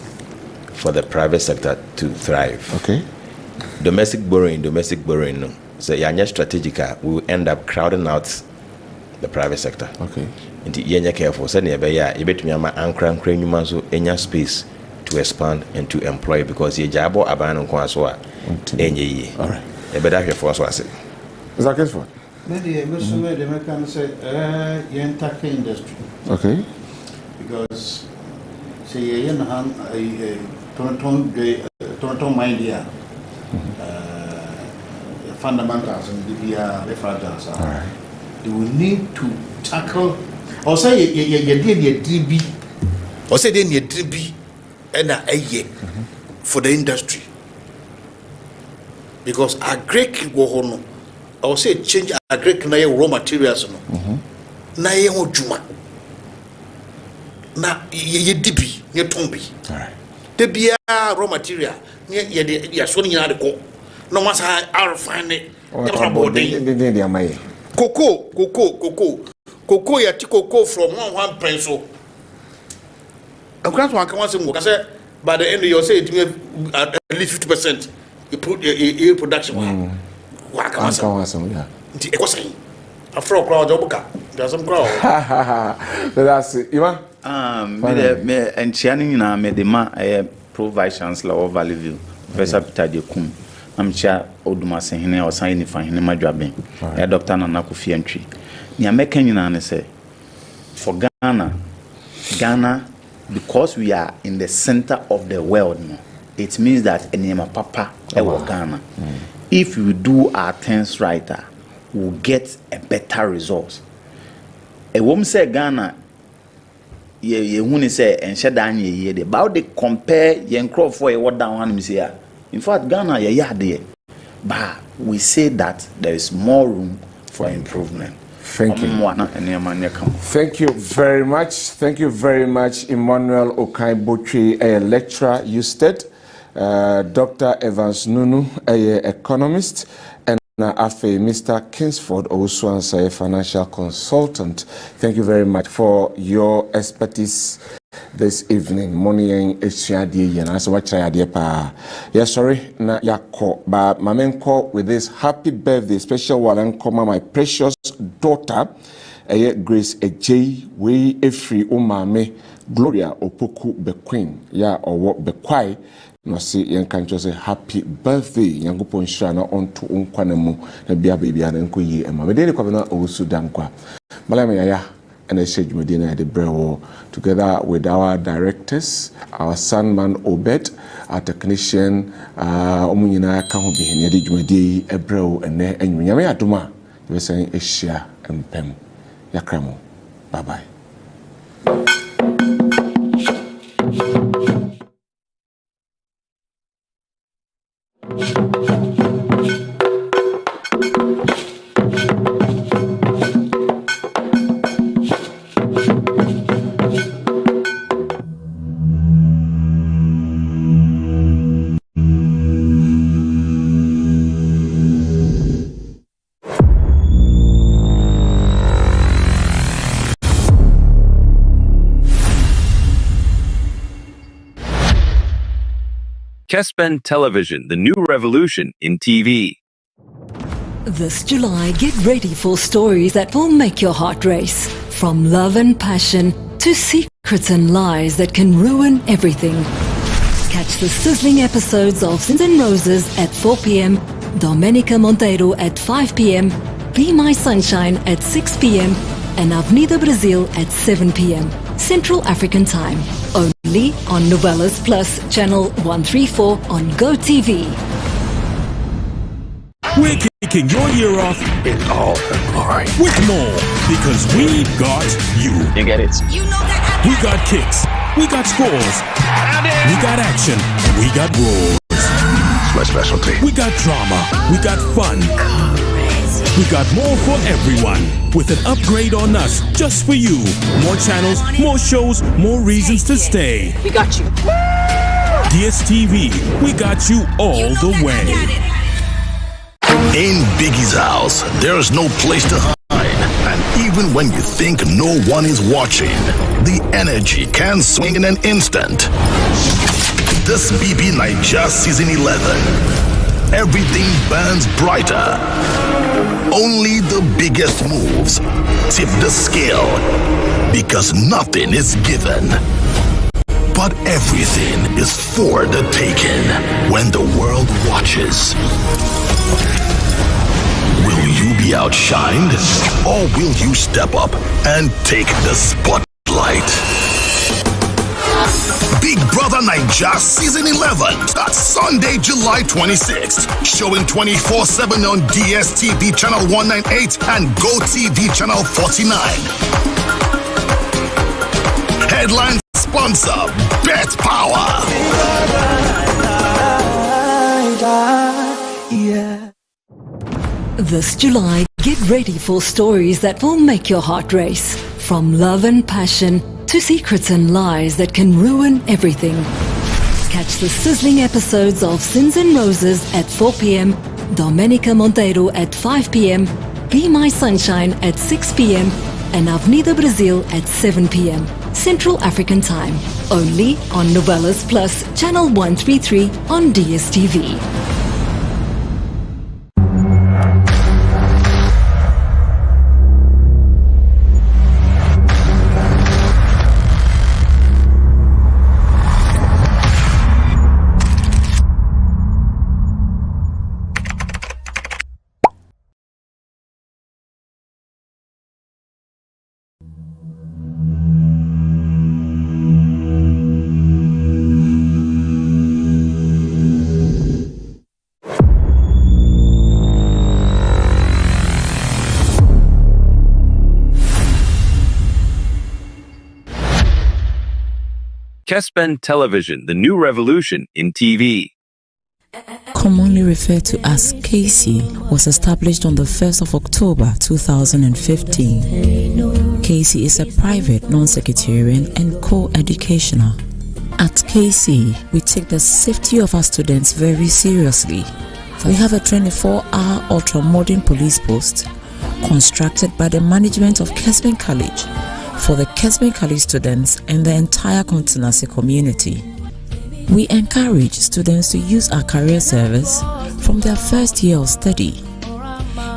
for the private sector to thrive.
Okay.
Domestic borrowing, no. So yanya strategic, we will end up crowding out the private sector.
Okay.
And you're careful. So you bet me I'm an so any space to expand and to employ because you jabo abandon kwaswa.
All right.
You better have for us was it.
Is that Kessben?
Maybe the American say the industry.
Okay.
Because say Tonton Mindia fundamentals and the referendums.
All right.
They will need to tackle or say you did DB or say they need DB and a for the industry. Because agric go on or say change agric na raw materials no. Na ye ho juma. Na ye DB, ye tombi.
All right.
The beer raw material, you're swimming out the co. No matter how refine it. Cocoa, you take cocoa from one pencil. A class one can once more. I said, by the end of your say, it may at least 50%. You put your production. What can I say? It was a frog crowd, there's some crowd.
That's it. Ivan?
Me and Channing na me de ma Pro Vice Chancellor of Valley View, Professor Peter Dekum. I'm chair Odumase Hene or signing for Hene Madwaben. Dr. Nana Kofi Antwi. Ni American Union say for Ghana, because we are in the center of the world now, it means that Enema Papa Ghana. If we do our things right, we'll get a better result. A woman say Ghana, ye say and Shadan ye about they compare yen crop for a what down one say. In fact, Ghana ye but we say that there is more room for improvement.
Thank you. Thank you very much. Thank you very much, Emmanuel Okai-Botwe, a lecturer, USTED, Dr. Evans Nunu, a economist, and Mr. Kingsford, also a financial consultant. Thank you very much for your expertise this evening. Morning, yes, sorry, na yako, but mamenko with this happy birthday special one and my precious daughter, Grace Ej, we free umame Gloria Opoku Bequeen, ya or what Bequai. No see young country say happy birthday, young Ponshana on to Unkwanemu, the Bia baby and Nkuyi and Mamma KWABENA OWUSU DANKWAH. Malamaya and I said Medina at the Brewo together with our directors, our son man Obed, our technician, Omunina Kahubi, and Yadi Jumedi, Ebrew, and Yamia Duma. You were saying Asia and Pem. Yakramo. Bye bye.
Kessben Television, the new revolution in TV.
This July, get ready for stories that will make your heart race. From love and passion to secrets and lies that can ruin everything. Catch the sizzling episodes of Sins and Roses at 4 p.m, Domenica Monteiro at 5 p.m, Be My Sunshine at 6 p.m, and Avenida Brazil at 7 p.m, Central African Time. Only on Novelas Plus, channel 134 on GoTV.
We're kicking your year off in all her glory with more, because we got you.
You get it?
You know that we got kicks, we got scores, we got action, we got roars.
It's my specialty.
We got drama, we got fun. We got more for everyone, with an upgrade on us just for you. More channels, more shows, more reasons to stay.
We got you.
DSTV, we got you all the way.
In Biggie's house, there's no place to hide. And even when you think no one is watching, the energy can swing in an instant. This BB Naija Season 11. Everything burns brighter. Only the biggest moves tip the scale, because nothing is given, but everything is for the taking when the world watches. Will you be outshined, or will you step up and take the spotlight? Big Brother Naija Season 11 starts Sunday, July 26th. Showing 24/7 on DSTV Channel 198 and GoTV Channel 49. Headline sponsor, Bet Power.
This July, get ready for stories that will make your heart race. From love and passion to secrets and lies that can ruin everything. Catch the sizzling episodes of Sins and Roses at 4 p.m, Domenica Monteiro at 5 p.m, Be My Sunshine at 6 p.m, and Avenida Brazil at 7 p.m, Central African Time. Only on Novelas Plus, channel 133 on DSTV.
Kessben Television, the new revolution in TV.
Commonly referred to as KC, was established on the 1st of October 2015. KC is a private, non-sectarian and co-educational. At KC, we take the safety of our students very seriously. We have a 24-hour ultra-modern police post constructed by the management of Kessben College for the Kessben College students and the entire Kontinase community. We encourage students to use our career service from their first year of study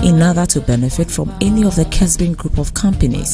in order to benefit from any of the Kessben group of companies.